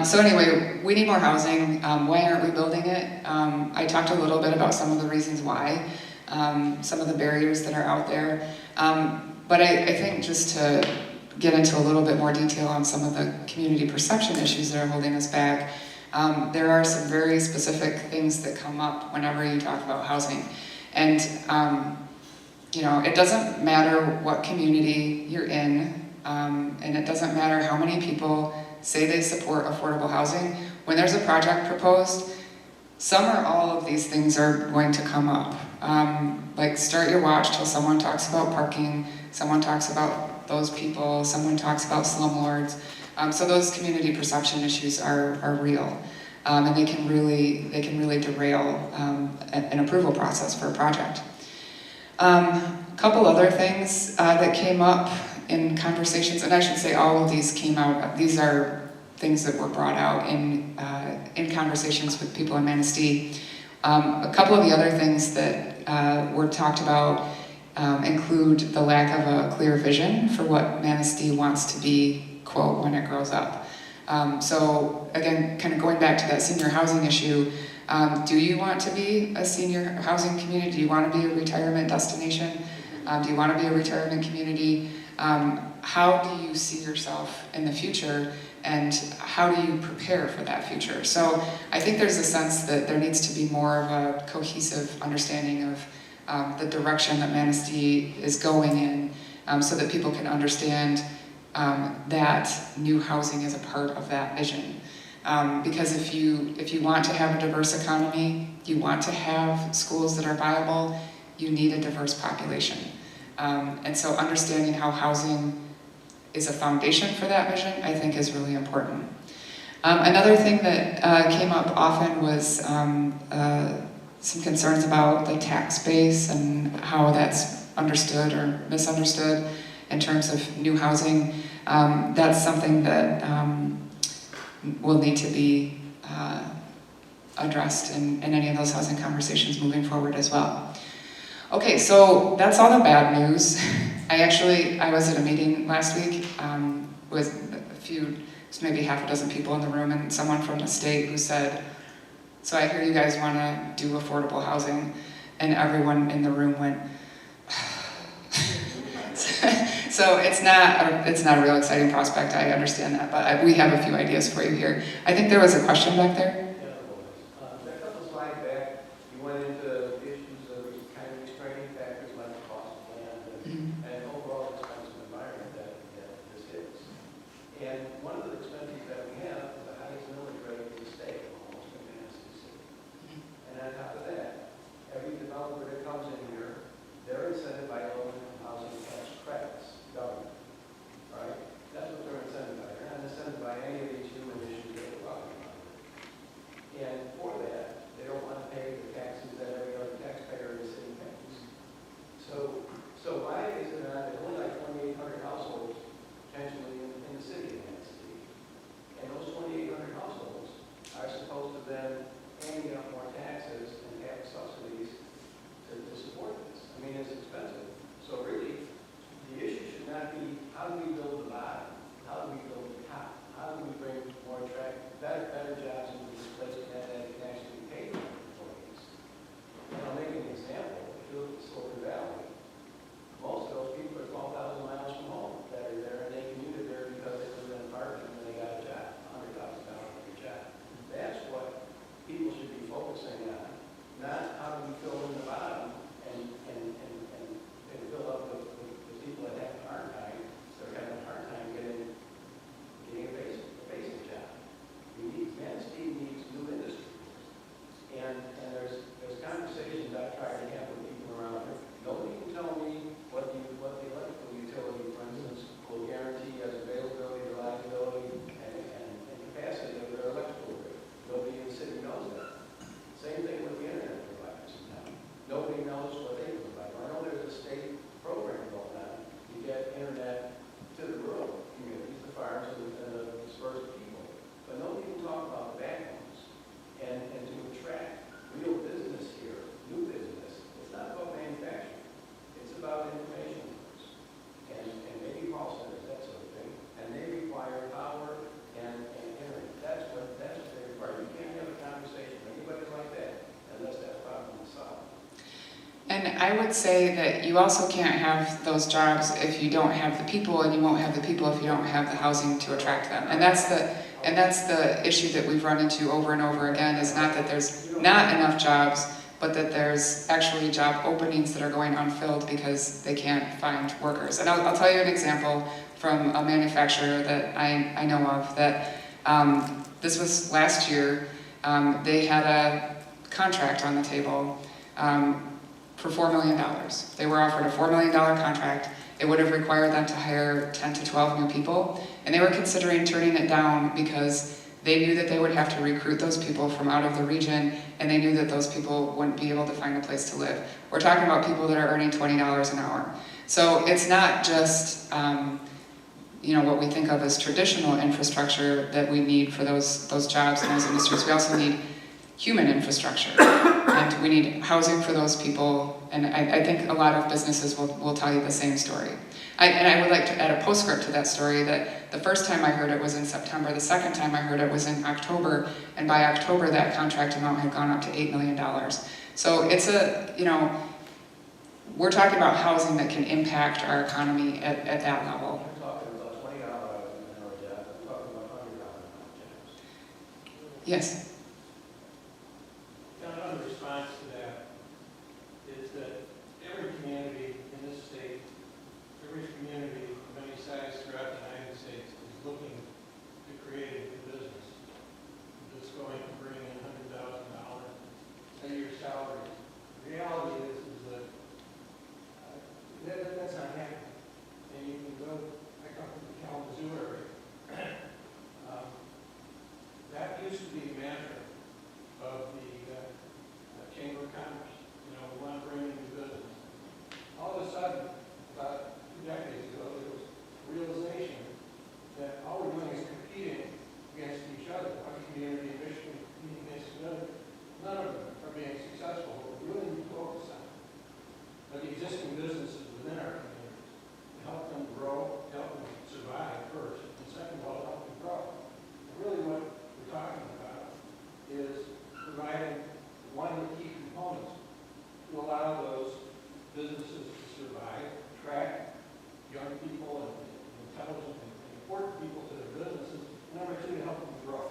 Speaker 2: So anyway, we need more housing. Why aren't we building it? I talked a little bit about some of the reasons why, some of the barriers that are out there. But I think just to get into a little bit more detail on some of the community perception issues that are holding us back, there are some very specific things that come up whenever you talk about housing. And it doesn't matter what community you're in, and it doesn't matter how many people say they support affordable housing. When there's a project proposed, some or all of these things are going to come up. Start your watch till someone talks about parking, someone talks about those people, someone talks about slumlords. So those community perception issues are real, and they can really derail an approval process for a project. A couple other things that came up in conversations, and I should say all of these came out. These are things that were brought out in conversations with people in Manistee. A couple of the other things that were talked about include the lack of a clear vision for what Manistee wants to be, quote, when it grows up. So again, kind of going back to that senior housing issue, do you want to be a senior housing community? Do you want to be a retirement destination? Do you want to be a retirement community? How do you see yourself in the future, and how do you prepare for that future? So I think there's a sense that there needs to be more of a cohesive understanding of the direction that Manistee is going in, so that people can understand that new housing is a part of that vision. Because if you want to have a diverse economy, you want to have schools that are viable, you need a diverse population. And so understanding how housing is a foundation for that vision, I think is really important. Another thing that came up often was some concerns about the tax base and how that's understood or misunderstood in terms of new housing. That's something that will need to be addressed in any of those housing conversations moving forward as well. Okay, so that's all the bad news. I was at a meeting last week with maybe half a dozen people in the room, and someone from the state who said, "So I hear you guys want to do affordable housing," and everyone in the room went. So it's not a real exciting prospect. I understand that, but we have a few ideas for you here. I think there was a question back there.
Speaker 4: A couple slides back, you went into issues of kind of extraining factors like the cost of land and overall expensive environment that this is. And one of the expenses that we have is the highest millage rate in the state, almost in Manistee City. And on top of that, every developer that comes in here, they're incented by low-income housing tax credits, government, right? That's what they're incented by. They're not incented by any of these human issues that we're talking about. And for that, they don't want to pay the taxes that every other taxpayer in the city pays. So why is it not, there's only like 2,800 households potentially in the city of Manistee? And those 2,800 households are supposed to then pay up more taxes and have subsidies to support this. I mean, it's expensive. So really, the issue should not be how do we build the bottom? How do we build the top? How do we bring more better jobs into this place that can actually pay for employees? And I'll make an example. If you look at Silicon Valley, most of those people are 12,000 miles from home that are there, and they commuted there because they live in an apartment and they got a job, $100,000 a job. That's what people should be focusing on, not how do we fill in the bottom and fill up the people that have a hard time. They're having a hard time getting a basic job. Manistee needs new industry. And there's conversations I've tried to have with people around here. Nobody can tell me what the electrical utility, for instance, will guarantee as availability, reliability, and capacity of their electrical grid. Nobody in the city knows that. Same thing with the internet providers in town. Nobody knows what they provide. I know there's a state program going on to get internet to the rural communities, the farms, and the dispersed people. But nobody can talk about the backbones and to attract real business here, new business. It's not about manufacturing. It's about information workers and maybe call centers, that sort of thing. And they require power and internet. That's what they require. You can't have a conversation with anybody like that unless that problem is solved.
Speaker 2: And I would say that you also can't have those jobs if you don't have the people, and you won't have the people if you don't have the housing to attract them. And that's the issue that we've run into over and over again, is not that there's not enough jobs, but that there's actually job openings that are going unfilled because they can't find workers. And I'll tell you an example from a manufacturer that I know of that this was last year. They had a contract on the table for $4 million. They were offered a $4 million contract. It would have required them to hire 10 to 12 new people, and they were considering turning it down because they knew that they would have to recruit those people from out of the region, and they knew that those people wouldn't be able to find a place to live. We're talking about people that are earning $20 an hour. So it's not just what we think of as traditional infrastructure that we need for those jobs and those industries. We also need human infrastructure, and we need housing for those people, and I think a lot of businesses will tell you the same story. I would like to add a postscript to that story, that the first time I heard it was in September, the second time I heard it was in October, and by October that contract amount had gone up to $8 million. So it's we're talking about housing that can impact our economy at that level.
Speaker 4: We're talking about $20 an hour jobs. We're talking about $100 an hour jobs.
Speaker 2: Yes.
Speaker 5: Another response to that is that every community in this state, every community of any size throughout the United States is looking to create a new business that's going to bring in $100,000 a year salary. The reality is that that's not happening. And you can go, I come from the used to be a mantra of the Chamber of Commerce. You know, we want to bring in new business. All of a sudden, about 2 decades ago, there was a realization that all we're doing is competing against each other. One community in Michigan competing against another. None of them are being successful. What we really need to focus on are the existing businesses within our communities. Help them grow, help them survive first, and second of all, help them grow. And really what we're talking about is providing one of the key components to allow those businesses to survive, attract young people and intelligent and important people to their businesses. Number two, to help them grow.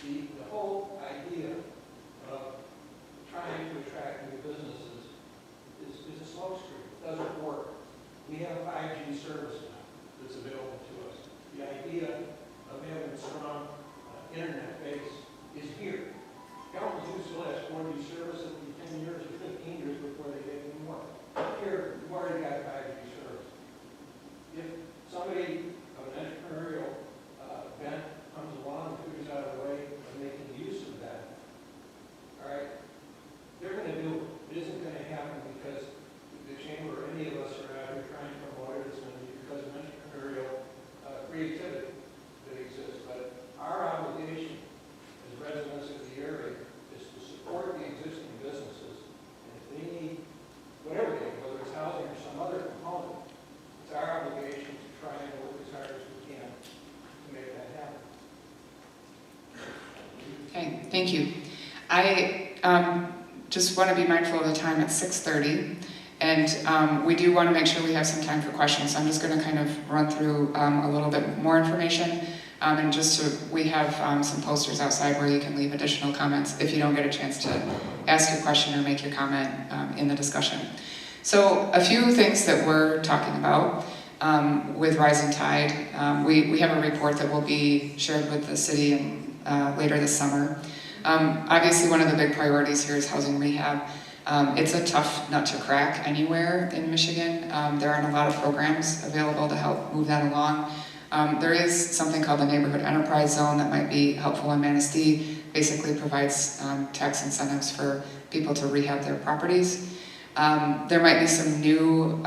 Speaker 5: The whole idea of trying to attract new businesses is a smokescreen. It doesn't work. We have 5G service now that's available to us. The idea of having a strong internet base is here. Governments used to last 4G service. It would be 10 years or 15 years before they get any more. Here, we've already got 5G service. If somebody of an entrepreneurial bent comes along and figures out a way of making use of that, all right, they're going to do it. It isn't going to happen because the Chamber or any of us are out here trying to promote it. It's going to be because of entrepreneurial creativity that exists. But our obligation as residents of the area is to support the existing businesses. And if they need whatever they need, whether it's housing or some other component, it's our obligation to try and work as hard as we can to make that happen.
Speaker 2: Okay, thank you. I just want to be mindful of the time at 6:30, and we do want to make sure we have some time for questions. So I'm just going to kind of run through a little bit more information, and we have some posters outside where you can leave additional comments if you don't get a chance to ask your question or make your comment in the discussion. So a few things that we're talking about with Rising Tide. We have a report that will be shared with the city later this summer. Obviously, one of the big priorities here is housing rehab. It's a tough nut to crack anywhere in Michigan. There aren't a lot of programs available to help move that along. There is something called the Neighborhood Enterprise Zone that might be helpful in Manistee. Basically provides tax incentives for people to rehab their properties. There might be some new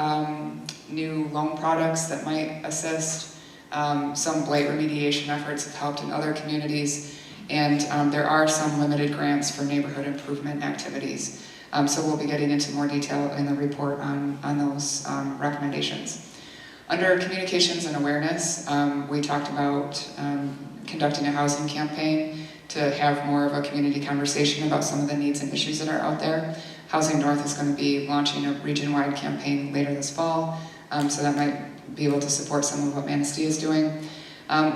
Speaker 2: loan products that might assist. Some blight remediation efforts have helped in other communities. And there are some limited grants for neighborhood improvement activities. So we'll be getting into more detail in the report on those recommendations. Under communications and awareness, we talked about conducting a housing campaign to have more of a community conversation about some of the needs and issues that are out there. Housing North is going to be launching a region-wide campaign later this fall, so that might be able to support some of what Manistee is doing.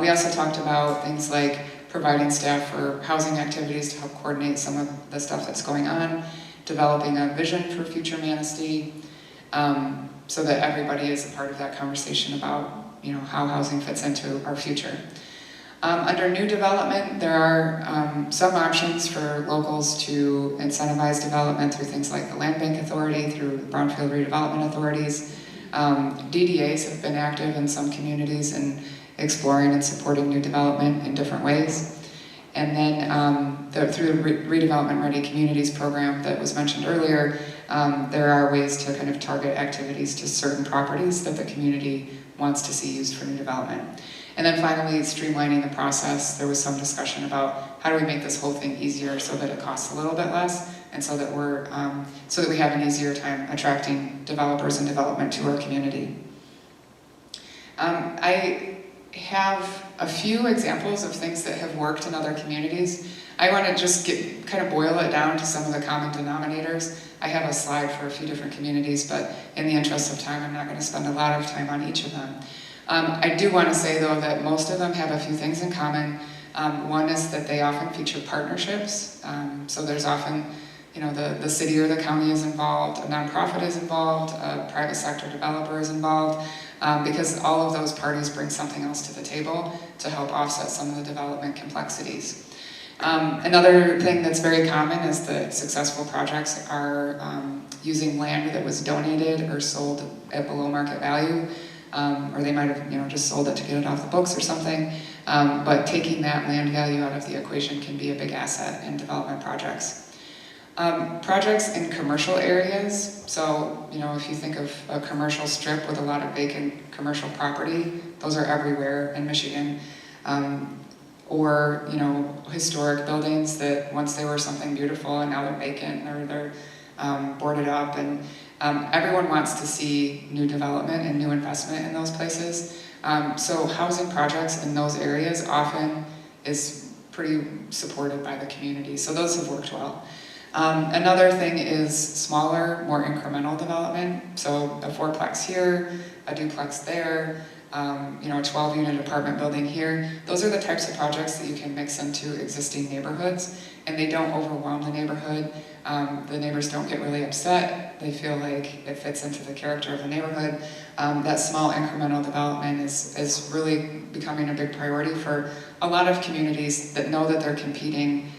Speaker 2: We also talked about things like providing staff for housing activities to help coordinate some of the stuff that's going on, developing a vision for future Manistee, so that everybody is a part of that conversation about, you know, how housing fits into our future. Under new development, there are some options for locals to incentivize development through things like the Land Bank Authority, through Brownfield Redevelopment Authorities. DDAs have been active in some communities in exploring and supporting new development in different ways. And then through the Redevelopment Ready Communities program that was mentioned earlier, there are ways to kind of target activities to certain properties that the community wants to see used for new development. And then finally, streamlining the process. There was some discussion about how do we make this whole thing easier so that it costs a little bit less, and so that we have an easier time attracting developers and development to our community. I have a few examples of things that have worked in other communities. I want to just kind of boil it down to some of the common denominators. I have a slide for a few different communities, but in the interest of time, I'm not going to spend a lot of time on each of them. I do want to say, though, that most of them have a few things in common. One is that they often feature partnerships. So there's often, you know, the city or the county is involved, a nonprofit is involved, a private sector developer is involved, because all of those parties bring something else to the table to help offset some of the development complexities. Another thing that's very common is that successful projects are using land that was donated or sold at below market value, or they might have, you know, just sold it to get it off the books or something. But taking that land value out of the equation can be a big asset in development projects. Projects in commercial areas, so if you think of a commercial strip with a lot of vacant commercial property, those are everywhere in Michigan. Or historic buildings that once they were something beautiful and now they're vacant or they're boarded up, and everyone wants to see new development and new investment in those places. So housing projects in those areas often is pretty supported by the community, so those have worked well. Another thing is smaller, more incremental development. So a fourplex here, a duplex there, a 12-unit apartment building here. Those are the types of projects that you can mix into existing neighborhoods, and they don't overwhelm the neighborhood. The neighbors don't get really upset. They feel like it fits into the character of the neighborhood. That small incremental development is really becoming a big priority for a lot of communities that know that they're competing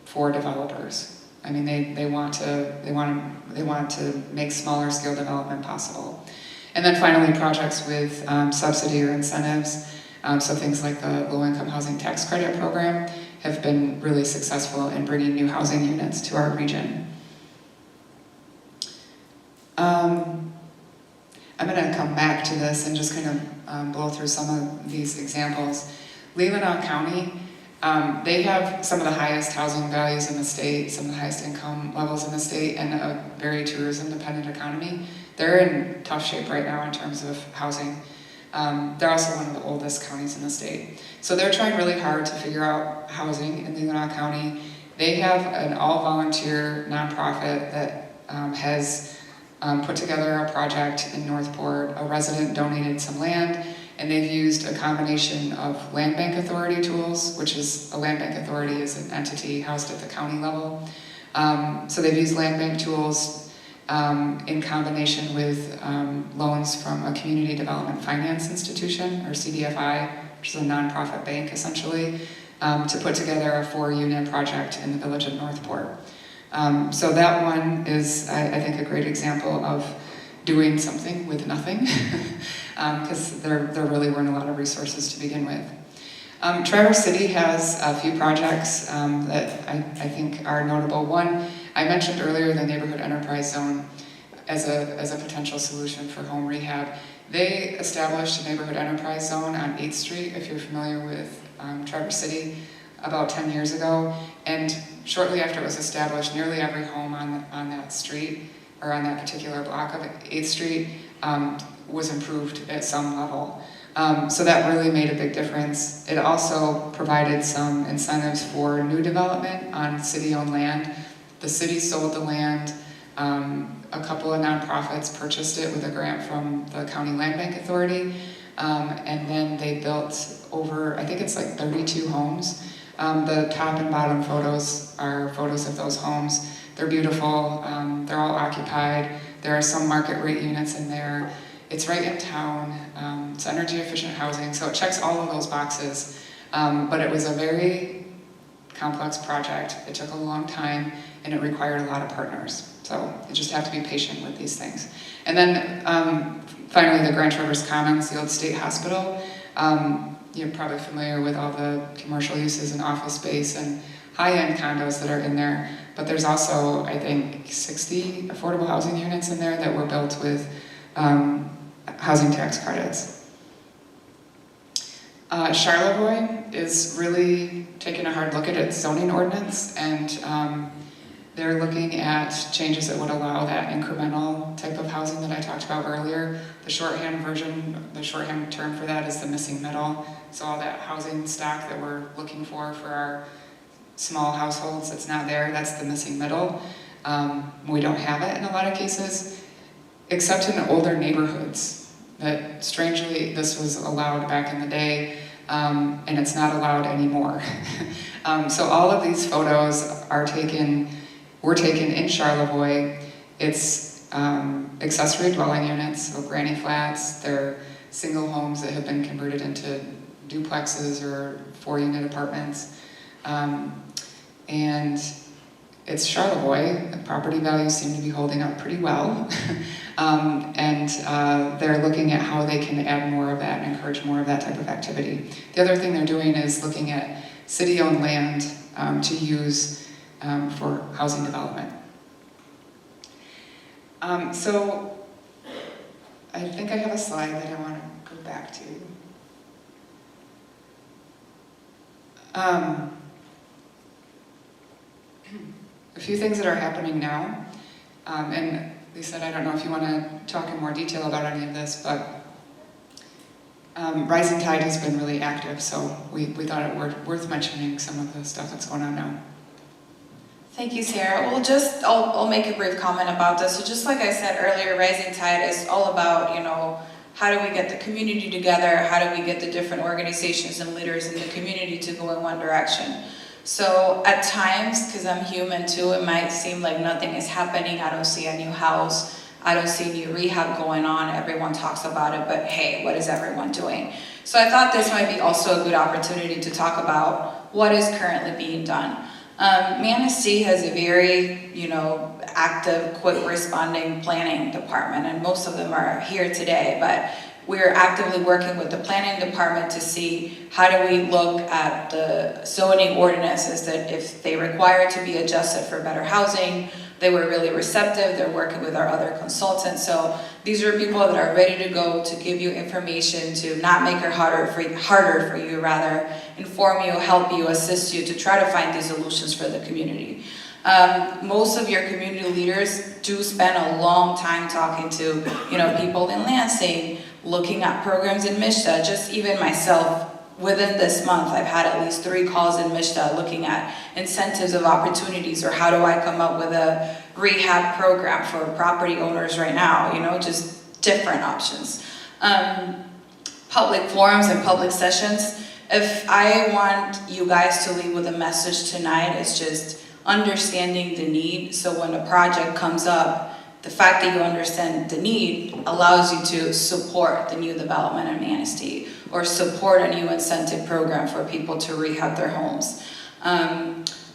Speaker 2: for developers. I mean, they want to make smaller scale development possible. And then finally, projects with subsidy or incentives. So things like the low-income housing tax credit program have been really successful in bringing new housing units to our region. I'm going to come back to this and just kind of blow through some of these examples. Leelanau County, they have some of the highest housing values in the state, some of the highest income levels in the state, and a very tourism-dependent economy. They're in tough shape right now in terms of housing. They're also one of the oldest counties in the state. So they're trying really hard to figure out housing in Leelanau County. They have an all-volunteer nonprofit that has put together a project in Northport. A resident donated some land, and they've used a combination of land bank authority tools, which is a land bank authority is an entity housed at the county level. So they've used land bank tools in combination with loans from a community development finance institution, or CDFI, which is a nonprofit bank essentially, to put together a 4-unit project in the village of Northport. So that one is, I think, a great example of doing something with nothing, because there really weren't a lot of resources to begin with. Traverse City has a few projects that I think are notable. One, I mentioned earlier the Neighborhood Enterprise Zone as a potential solution for home rehab. They established a Neighborhood Enterprise Zone on 8th Street, if you're familiar with Traverse City, about 10 years ago. And shortly after it was established, nearly every home on that street, or on that particular block of 8th Street, was improved at some level. So that really made a big difference. It also provided some incentives for new development on city-owned land. The city sold the land. A couple of nonprofits purchased it with a grant from the County Land Bank Authority. And then they built over, I think it's like 32 homes. The top and bottom photos are photos of those homes. They're beautiful. They're all occupied. There are some market rate units in there. It's right in town. It's energy efficient housing, so it checks all of those boxes. But it was a very complex project. It took a long time, and it required a lot of partners. So you just have to be patient with these things. And then finally, the Grand Traverse Commons, the old state hospital. You're probably familiar with all the commercial uses and office space and high-end condos that are in there. But there's also, I think, 60 affordable housing units in there that were built with housing tax credits. Charlevoix is really taking a hard look at its zoning ordinance, and they're looking at changes that would allow that incremental type of housing that I talked about earlier. The shorthand term for that is the missing middle. So all that housing stock that we're looking for our small households that's not there, that's the missing middle. We don't have it in a lot of cases, except in older neighborhoods. That strangely, this was allowed back in the day, and it's not allowed anymore. So all of these photos were taken in Charlevoix. It's accessory dwelling units, so granny flats. They're single homes that have been converted into duplexes or 4-unit apartments. And it's Charlevoix. The property values seem to be holding up pretty well. And they're looking at how they can add more of that and encourage more of that type of activity. The other thing they're doing is looking at city-owned land to use for housing development. So I think I have a slide that I want to go back to. A few things that are happening now, and Lisa, I don't know if you want to talk in more detail about any of this, but Rising Tide has been really active, so we thought it worth mentioning some of the stuff that's going on now.
Speaker 1: Thank you, Sarah. Well, I'll make a brief comment about this. So just like I said earlier, Rising Tide is all about, how do we get the community together? How do we get the different organizations and leaders in the community to go in one direction? So at times, because I'm human too, it might seem like nothing is happening. I don't see a new house. I don't see new rehab going on. Everyone talks about it, but hey, what is everyone doing? So I thought this might be also a good opportunity to talk about what is currently being done. Manistee has a very, active, quick responding planning department, and most of them are here today, but we're actively working with the planning department to see how do we look at the zoning ordinances that if they require to be adjusted for better housing. They were really receptive. They're working with our other consultants. So these are people that are ready to go to give you information, to not make it harder for you, rather inform you, help you, assist you to try to find these solutions for the community. Most of your community leaders do spend a long time talking to, people in Lansing, looking at programs in Mishta. Just even myself, within this month, I've had at least 3 calls in Mishta looking at incentives of opportunities, or how do I come up with a rehab program for property owners right now, just different options. Public forums and public sessions. If I want you guys to leave with a message tonight, it's just understanding the need. So when a project comes up, the fact that you understand the need allows you to support the new development in Manistee, or support a new incentive program for people to rehab their homes.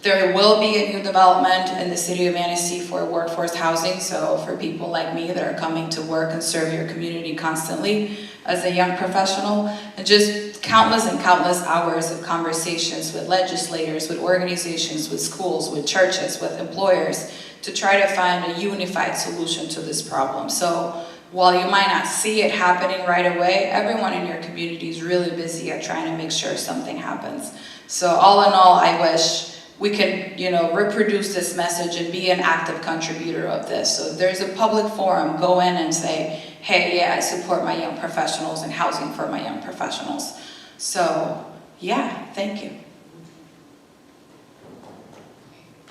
Speaker 1: There will be a new development in the city of Manistee for workforce housing, so for people like me that are coming to work and serve your community constantly as a young professional, and just countless and countless hours of conversations with legislators, with organizations, with schools, with churches, with employers, to try to find a unified solution to this problem. So while you might not see it happening right away, everyone in your community is really busy at trying to make sure something happens. So all in all, I wish we could, reproduce this message and be an active contributor of this. So if there's a public forum, go in and say, hey, yeah, I support my young professionals and housing for my young professionals. So yeah, thank you.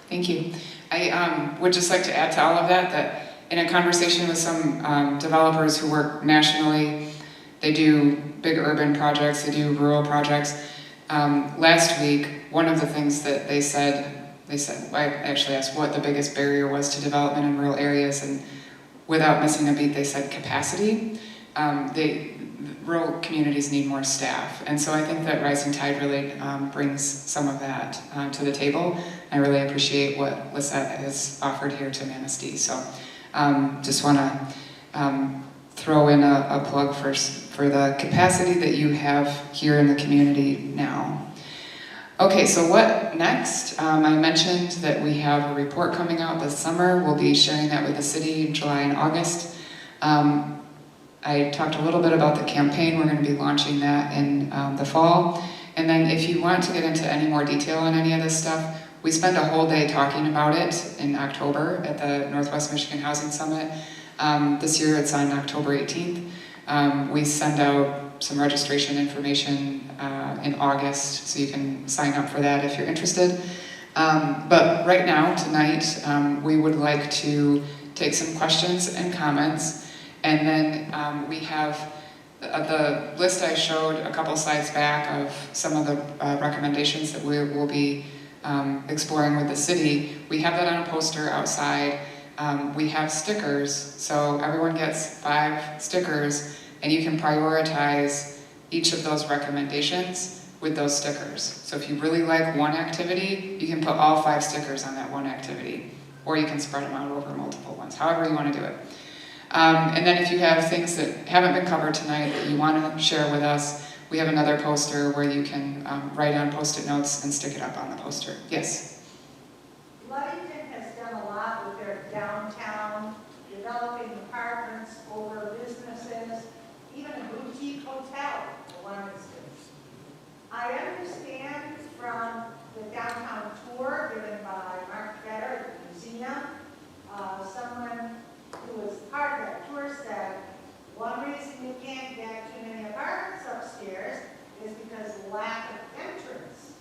Speaker 2: Thank you. I would just like to add to all of that in a conversation with some developers who work nationally, they do big urban projects, they do rural projects. Last week, one of the things that they said, I actually asked what the biggest barrier was to development in rural areas, and without missing a beat, they said capacity. Rural communities need more staff, and so I think that Rising Tide really brings some of that to the table. I really appreciate what Lisette has offered here to Manistee. So just want to throw in a plug for the capacity that you have here in the community now. Okay, so what next? I mentioned that we have a report coming out this summer. We'll be sharing that with the city in July and August. I talked a little bit about the campaign. We're going to be launching that in the fall. And then if you want to get into any more detail on any of this stuff, we spent a whole day talking about it in October at the Northwest Michigan Housing Summit. This year it's on October 18th. We send out some registration information in August, so you can sign up for that if you're interested. But right now, tonight, we would like to take some questions and comments. And then we have the list I showed a couple slides back of some of the recommendations that we will be exploring with the city. We have that on a poster outside. We have stickers, so everyone gets 5 stickers, and you can prioritize each of those recommendations with those stickers. So if you really like one activity, you can put all 5 stickers on that one activity, or you can spread them out over multiple ones, however you want to do it. And then if you have things that haven't been covered tonight that you want to share with us, we have another poster where you can write on Post-it notes and stick it up on the poster. Yes?
Speaker 6: Ludington has done a lot with their downtown, developing apartments over businesses, even a boutique hotel, for one instance. I understand from the downtown tour given by Mark Vetter at the museum, someone who was part of that tour said, one reason you can't get too many apartments upstairs is because of lack of entrance,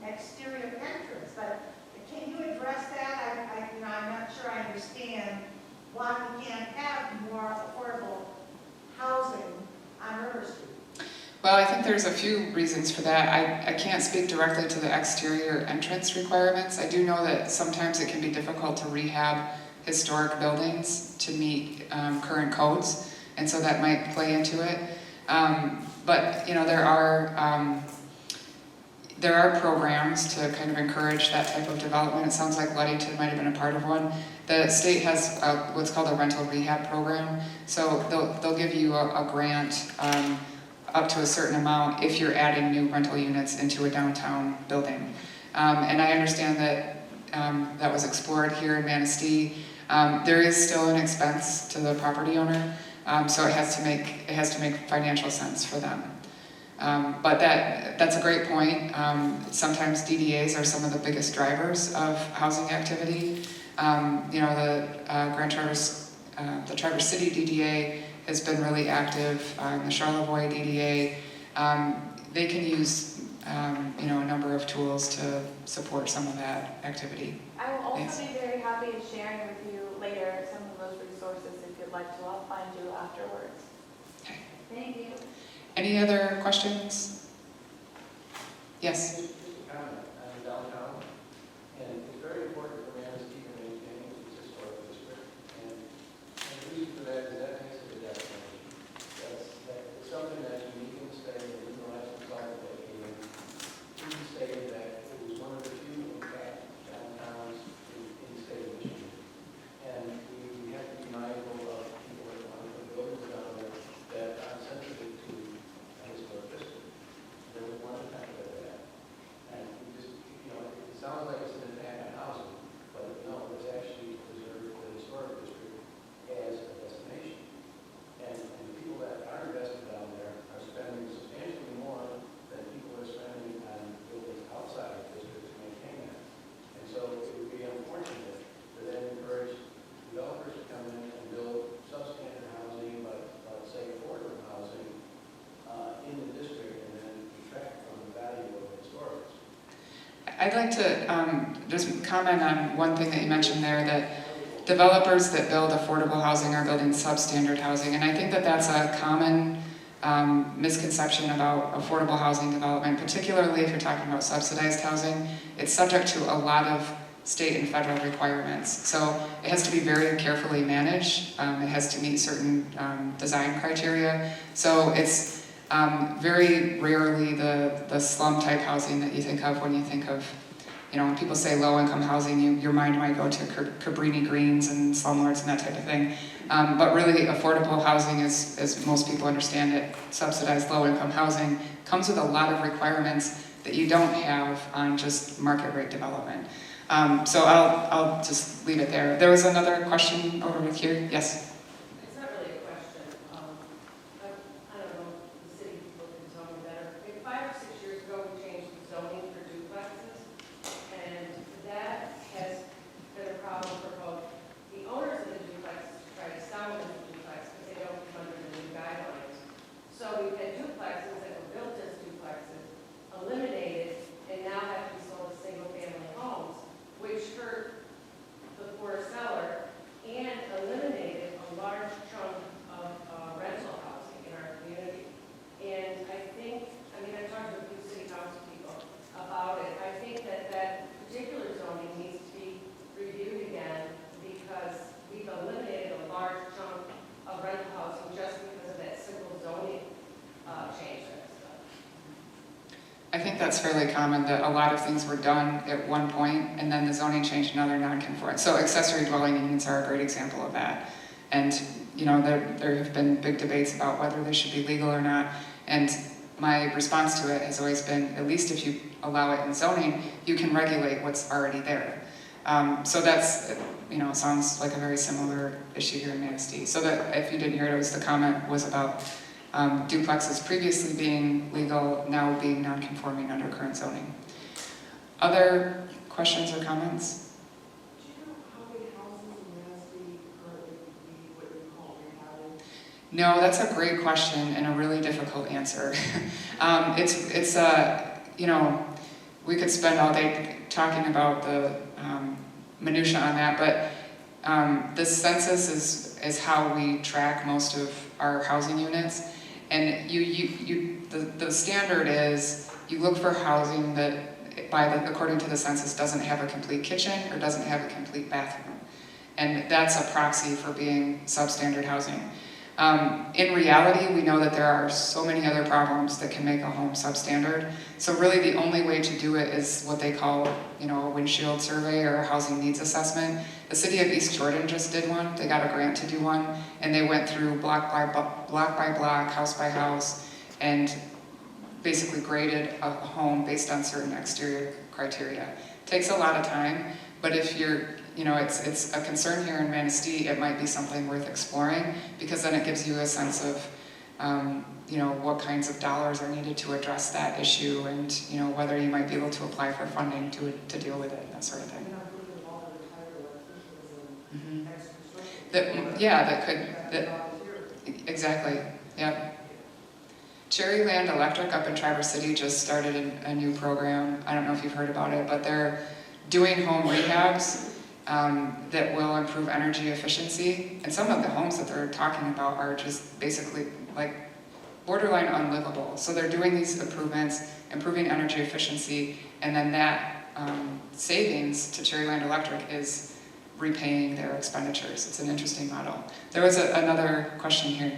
Speaker 6: exterior entrance. But can you address that? I'm not sure I understand why we can't have more affordable housing on River Street.
Speaker 2: Well, I think there's a few reasons for that. I can't speak directly to the exterior entrance requirements. I do know that sometimes it can be difficult to rehab historic buildings to meet current codes, and so that might play into it. But you know, there are programs to kind of encourage that type of development. It sounds like Ludington might have been a part of one. The state has what's called a rental rehab program, so they'll give you a grant up to a certain amount if you're adding new rental units into a downtown building. And I understand that that was explored here in Manistee. There is still an expense to the property owner, so it has to make financial sense for them. But that's a great point. Sometimes DDAs are some of the biggest drivers of housing activity. You know, the Traverse City DDA has been really active. The Charlevoix DDA, they can use you know, a number of tools to support some of that activity.
Speaker 7: I will also
Speaker 2: Yes.
Speaker 7: be very happy in sharing with you later some of those resources if you'd like to. I'll find you afterwards.
Speaker 2: Okay.
Speaker 7: Thank you.
Speaker 2: Any other questions? Yes.
Speaker 4: Just a comment on downtown, and it's very important for Manistee to maintain its historic district, and the reason for that is that makes it a destination. It's something that's unique in the state, and we don't have to solve it. He stated that it was one of the few, in fact, downtowns in the state of Michigan. And we have to be mindful of people that want to put buildings down there that are sensitive to a historic district. There was one attempt at that. And we just, you know, it sounds like it's an attack on housing, but no, it's actually preserved the historic district as a destination. And the people that are invested down there are spending substantially more than people are spending on buildings outside of the district to maintain that. And so it would be unfortunate to then encourage developers to come in and build substandard housing, but say affordable housing in the district, and then detract from the value of historic.
Speaker 2: I'd like to just comment on one thing that you mentioned there, that developers that build affordable housing are building substandard housing. And I think that that's a common misconception about affordable housing development, particularly if you're talking about subsidized housing. It's subject to a lot of state and federal requirements. So it has to be very carefully managed. It has to meet certain design criteria. So it's very rarely the slum type housing that you think of when you think of, you know, when people say low income housing, your mind might go to Cabrini Greens and slumlords and that type of thing. But really affordable housing is, as most people understand it, subsidized low income housing comes with a lot of requirements that you don't have on just market rate development. So I'll just leave it there. There was another question over here. Yes.
Speaker 8: It's not really a question. I don't know, the city people can tell me better. Maybe 5 or 6 years ago, we changed the zoning for duplexes, and that has been a problem for both the owners of the duplexes to try to sell them as a duplex because they don't come under the new guidelines. So we've had duplexes that were built as duplexes, eliminated, and now have to be sold as single-family homes, which hurt the poor seller and eliminated a
Speaker 2: think that's fairly common, that a lot of things were done at one point, and then the zoning changed another non-conforming. So accessory dwelling units are a great example of that. And, you know, there have been big debates about whether they should be legal or not. And my response to it has always been, at least if you allow it in zoning, you can regulate what's already there. So that's, you know, it sounds like a very similar issue here in Manistee. So that, if you didn't hear it, the comment was about duplexes previously being legal, now being non-conforming under current zoning. Other questions or comments?
Speaker 8: Do you know how many houses in Manistee currently would be what you call rehabbing?
Speaker 2: No, that's a great question and a really difficult answer. It's you know, we could spend all day talking about the minutia on that, but the census is how we track most of our housing units. And the standard is you look for housing that, according to the census, doesn't have a complete kitchen or doesn't have a complete bathroom. And that's a proxy for being substandard housing. In reality, we know that there are so many other problems that can make a home substandard. So really the only way to do it is what they call, you know, a windshield survey or a housing needs assessment. The city of East Jordan just did one. They got a grant to do one, and they went through block by block, house by house, and basically graded a home based on certain exterior criteria. It takes a lot of time, but if you're, you know, it's a concern here in Manistee, it might be something worth exploring, because then it gives you a sense of, you know, what kinds of dollars are needed to address that issue, and, you know, whether you might be able to apply for funding to deal with it, that sort of thing. Exactly, yep. Cherryland Electric up in Traverse City just started a new program. I don't know if you've heard about it, but they're doing home rehabs that will improve energy efficiency. And some of the homes that they're talking about are just basically like borderline unlivable. So they're doing these improvements, improving energy efficiency, and then that savings to Cherryland Electric is repaying their expenditures. It's an interesting model. There was another question here.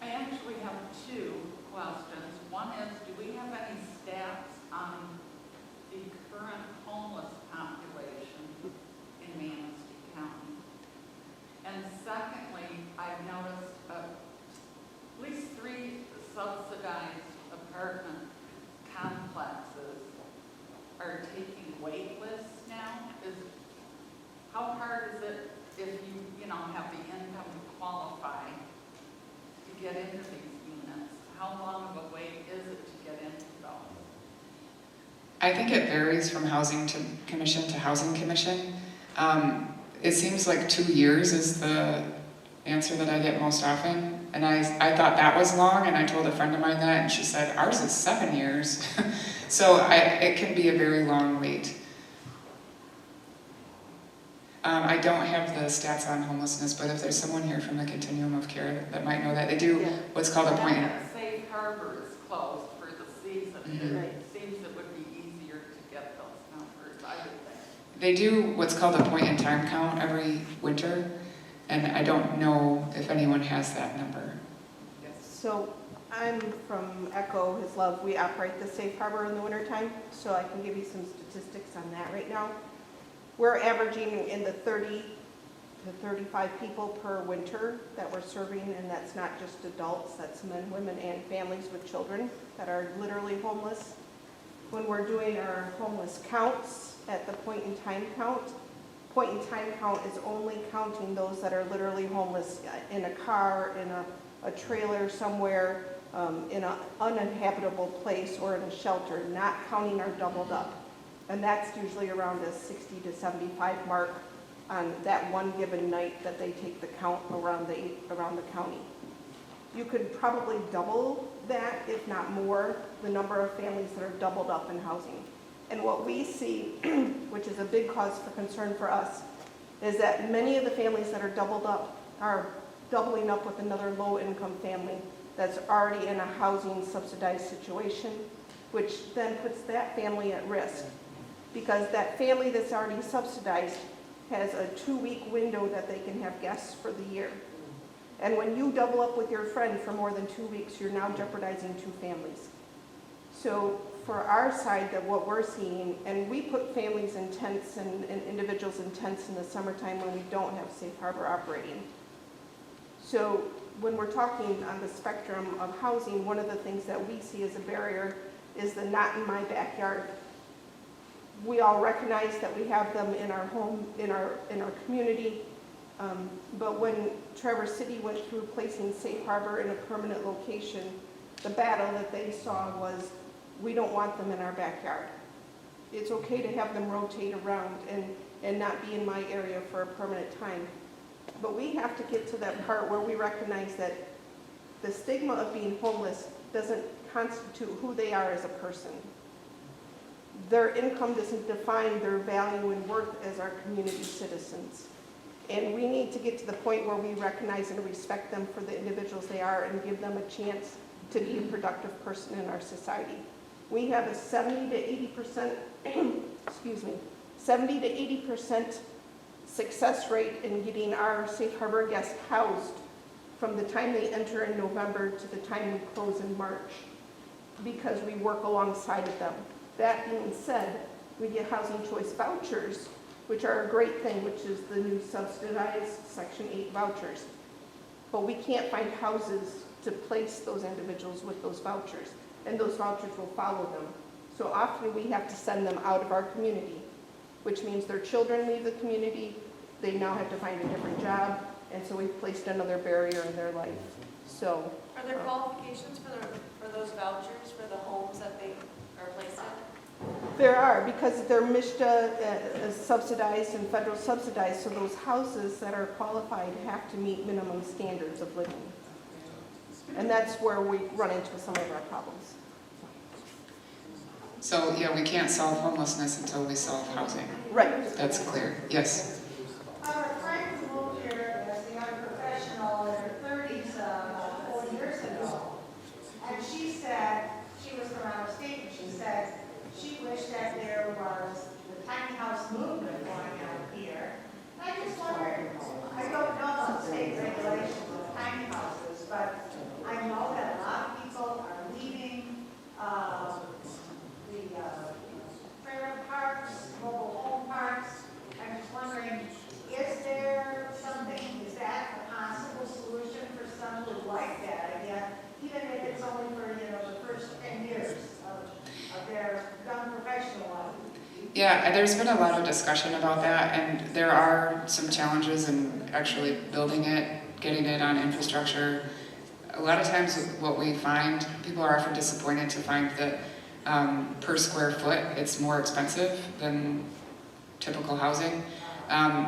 Speaker 9: I actually have two questions. One is, do we have any stats on the current homeless population in Manistee County? And secondly, I've noticed at least 3 subsidized apartment complexes are taking wait lists now. How hard is it if you know, have the income to qualify to get into these units? How long of a wait is it to get into those?
Speaker 2: I think it varies from housing commission to housing commission. It seems like 2 years is the answer that I get most often. And I thought that was long, and I told a friend of mine that, and she said, ours is 7 years. So it can be a very long wait. I don't have the stats on homelessness, but if there's someone here from the continuum of care that might know that, they do what's called a point.
Speaker 9: Safe Harbor is closed for the season.
Speaker 2: Mm-hmm.
Speaker 9: It seems it would be easier to get those numbers, I would think.
Speaker 2: They do what's called a point in time count every winter, and I don't know if anyone has that number.
Speaker 10: So I'm from Echo, His Love. We operate the Safe Harbor in the wintertime, so I can give you some statistics on that right now. We're averaging in the 30 to 35 people per winter that we're serving, and that's not just adults, that's men, women, and families with children that are literally homeless. When we're doing our homeless counts at the point in time count is only counting those that are literally homeless in a car, in a trailer somewhere, in an uninhabitable place or in a shelter, not counting our doubled up. And that's usually around a 60 to 75 mark on that one given night that they take the count around the county. You could probably double that, if not more, the number of families that are doubled up in housing. And what we see, which is a big cause for concern for us, is that many of the families that are doubled up are doubling up with another low-income family that's already in a housing subsidized situation, which then puts that family at risk. Because that family that's already subsidized has a 2-week window that they can have guests for the year. And when you double up with your friend for more than 2 weeks, you're now jeopardizing 2 families. So for our side, that what we're seeing, and we put families in tents and individuals in tents in the summertime when we don't have safe harbor operating. So when we're talking on the spectrum of housing, one of the things that we see as a barrier is the not in my backyard. We all recognize that we have them in our home, in our community, but when Traverse City went through placing safe harbor in a permanent location, the battle that they saw was, we don't want them in our backyard. It's okay to have them rotate around and not be in my area for a permanent time. But we have to get to that part where we recognize that the stigma of being homeless doesn't constitute who they are as a person. Their income doesn't define their value and worth as our community citizens. And we need to get to the point where we recognize and respect them for the individuals they are and give them a chance to be a productive person in our society. We have a 70 to 80%, excuse me, 70 to 80% success rate in getting our safe harbor guests housed from the time they enter in November to the time we close in March, because we work alongside of them. That being said, we get housing choice vouchers, which are a great thing, which is the new subsidized Section 8 vouchers. But we can't find houses to place those individuals with those vouchers, and those vouchers will follow them. So often we have to send them out of our community, which means their children leave the community, they now have to find a different job, and so we've placed another barrier in their life. So,
Speaker 11: Are there qualifications for those vouchers for the homes that they are placed in?
Speaker 10: there are, because they're MSHDA is subsidized and federal subsidized, so those houses that are qualified have to meet minimum standards of living. And that's where we run into some of our problems.
Speaker 2: So, yeah, we can't solve homelessness until we solve housing.
Speaker 10: Right.
Speaker 2: That's clear. Yes.
Speaker 6: I have a friend who moved here as a young professional in her 30s about 4 years ago. And she said, she was from out of state, and she said she wished that there was the tiny house movement going on here. And I just wondered, I don't know about state regulations of tiny houses, but I know that a lot of people are leaving the trailer parks, mobile home parks. I'm just wondering, is there something, is that a possible solution for some who like that idea, even if it's only for, the first 10 years of their young professional life?
Speaker 2: Yeah, there's been a lot of discussion about that, and there are some challenges in actually building it, getting it on infrastructure. A lot of times what we find, people are often disappointed to find that per square foot, it's more expensive than typical housing.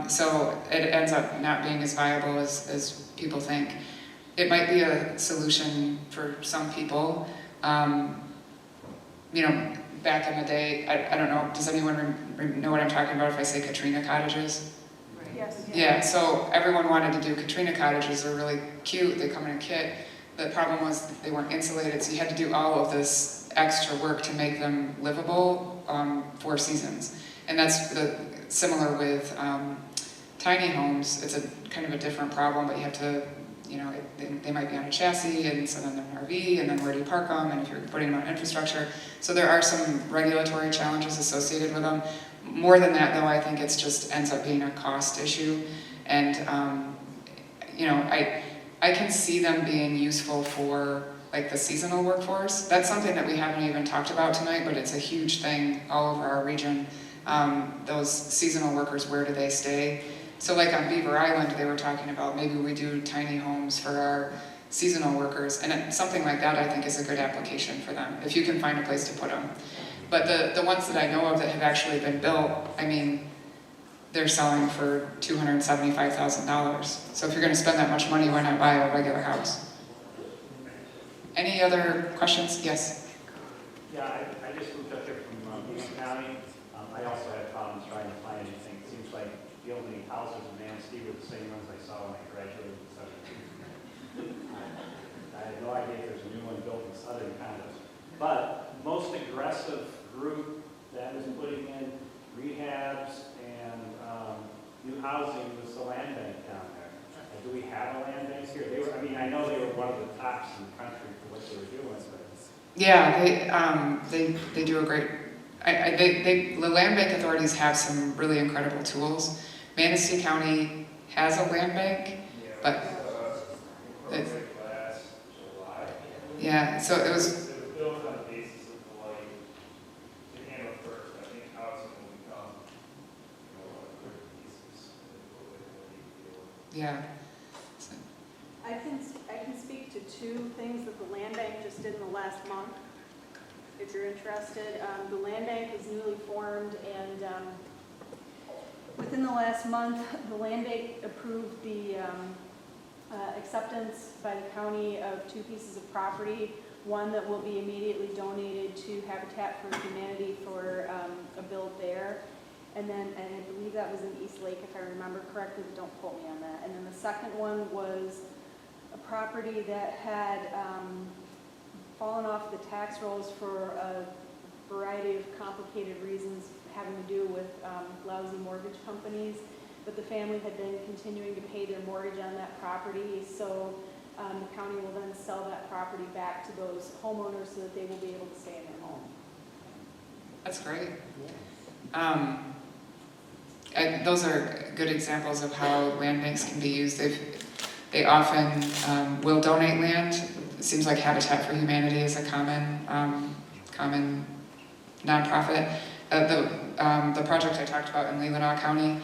Speaker 2: So it ends up not being as viable as people think. It might be a solution for some people. Back in the day, I don't know, does anyone know what I'm talking about if I say Katrina cottages?
Speaker 10: Yes.
Speaker 2: Yeah, so everyone wanted to do Katrina cottages. They're really cute, they come in a kit. The problem was they weren't insulated, so you had to do all of this extra work to make them livable for seasons. And that's similar with tiny homes. It's a kind of a different problem, but you have to, they might be on a chassis, and so then they're an RV, and then where do you park them, and if you're putting them on infrastructure. So there are some regulatory challenges associated with them. More than that, though, I think it's just ends up being a cost issue. And, I can see them being useful for like the seasonal workforce. That's something that we haven't even talked about tonight, but it's a huge thing all over our region. Those seasonal workers, where do they stay? So like on Beaver Island, they were talking about maybe we do tiny homes for our seasonal workers, and something like that I think is a good application for them, if you can find a place to put them. But the ones that I know of that have actually been built, I mean, they're selling for $275,000. So if you're going to spend that much money, why not buy a regular house? Any other questions? Yes?
Speaker 12: Yeah, I just moved up here from East County. I also had problems trying to find anything. It seems like the only houses in Manistee were the same ones I saw when I graduated in 72. I had no idea if there's a new one built in Southern condos. But most aggressive group that was putting in rehabs and new housing was the land bank down there. Do we have a land bank here? I know they were one of the tops in the country for what they were doing, but
Speaker 2: Yeah, they do a great, the land bank authorities have some really incredible tools. Manistee County has a land bank, but it's, yeah, so it was,
Speaker 12: It was built on the basis of the light to handle first. I think housing will become, quick pieces.
Speaker 2: yeah.
Speaker 13: I can speak to two things that the land bank just did in the last month, if you're interested. The land bank was newly formed, and within the last month, the land bank approved the acceptance by the county of 2 pieces of property, one that will be immediately donated to Habitat for Humanity for a build there. And I believe that was in East Lake, if I remember correctly, but don't quote me on that. And then the second one was a property that had fallen off the tax rolls for a variety of complicated reasons having to do with lousy mortgage companies. But the family had been continuing to pay their mortgage on that property, so the county will then sell that property back to those homeowners so that they will be able to stay in their home.
Speaker 2: That's great. And those are good examples of how land banks can be used. They often will donate land. It seems like Habitat for Humanity is a common nonprofit. The project I talked about in Leelanau County,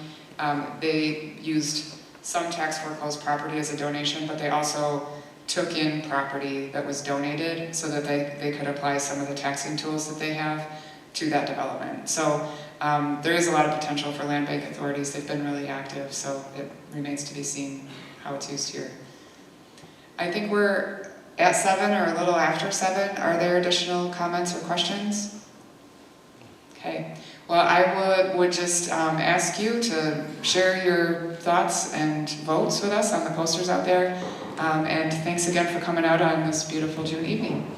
Speaker 2: they used some tax foreclosed property as a donation, but they also took in property that was donated so that they could apply some of the taxing tools that they have to that development. So there is a lot of potential for land bank authorities. They've been really active, so it remains to be seen how it's used here. I think we're at 7 or a little after 7. Are there additional comments or questions? Okay. Well, I would just ask you to share your thoughts and votes with us on the posters out there. And thanks again for coming out on this beautiful June evening.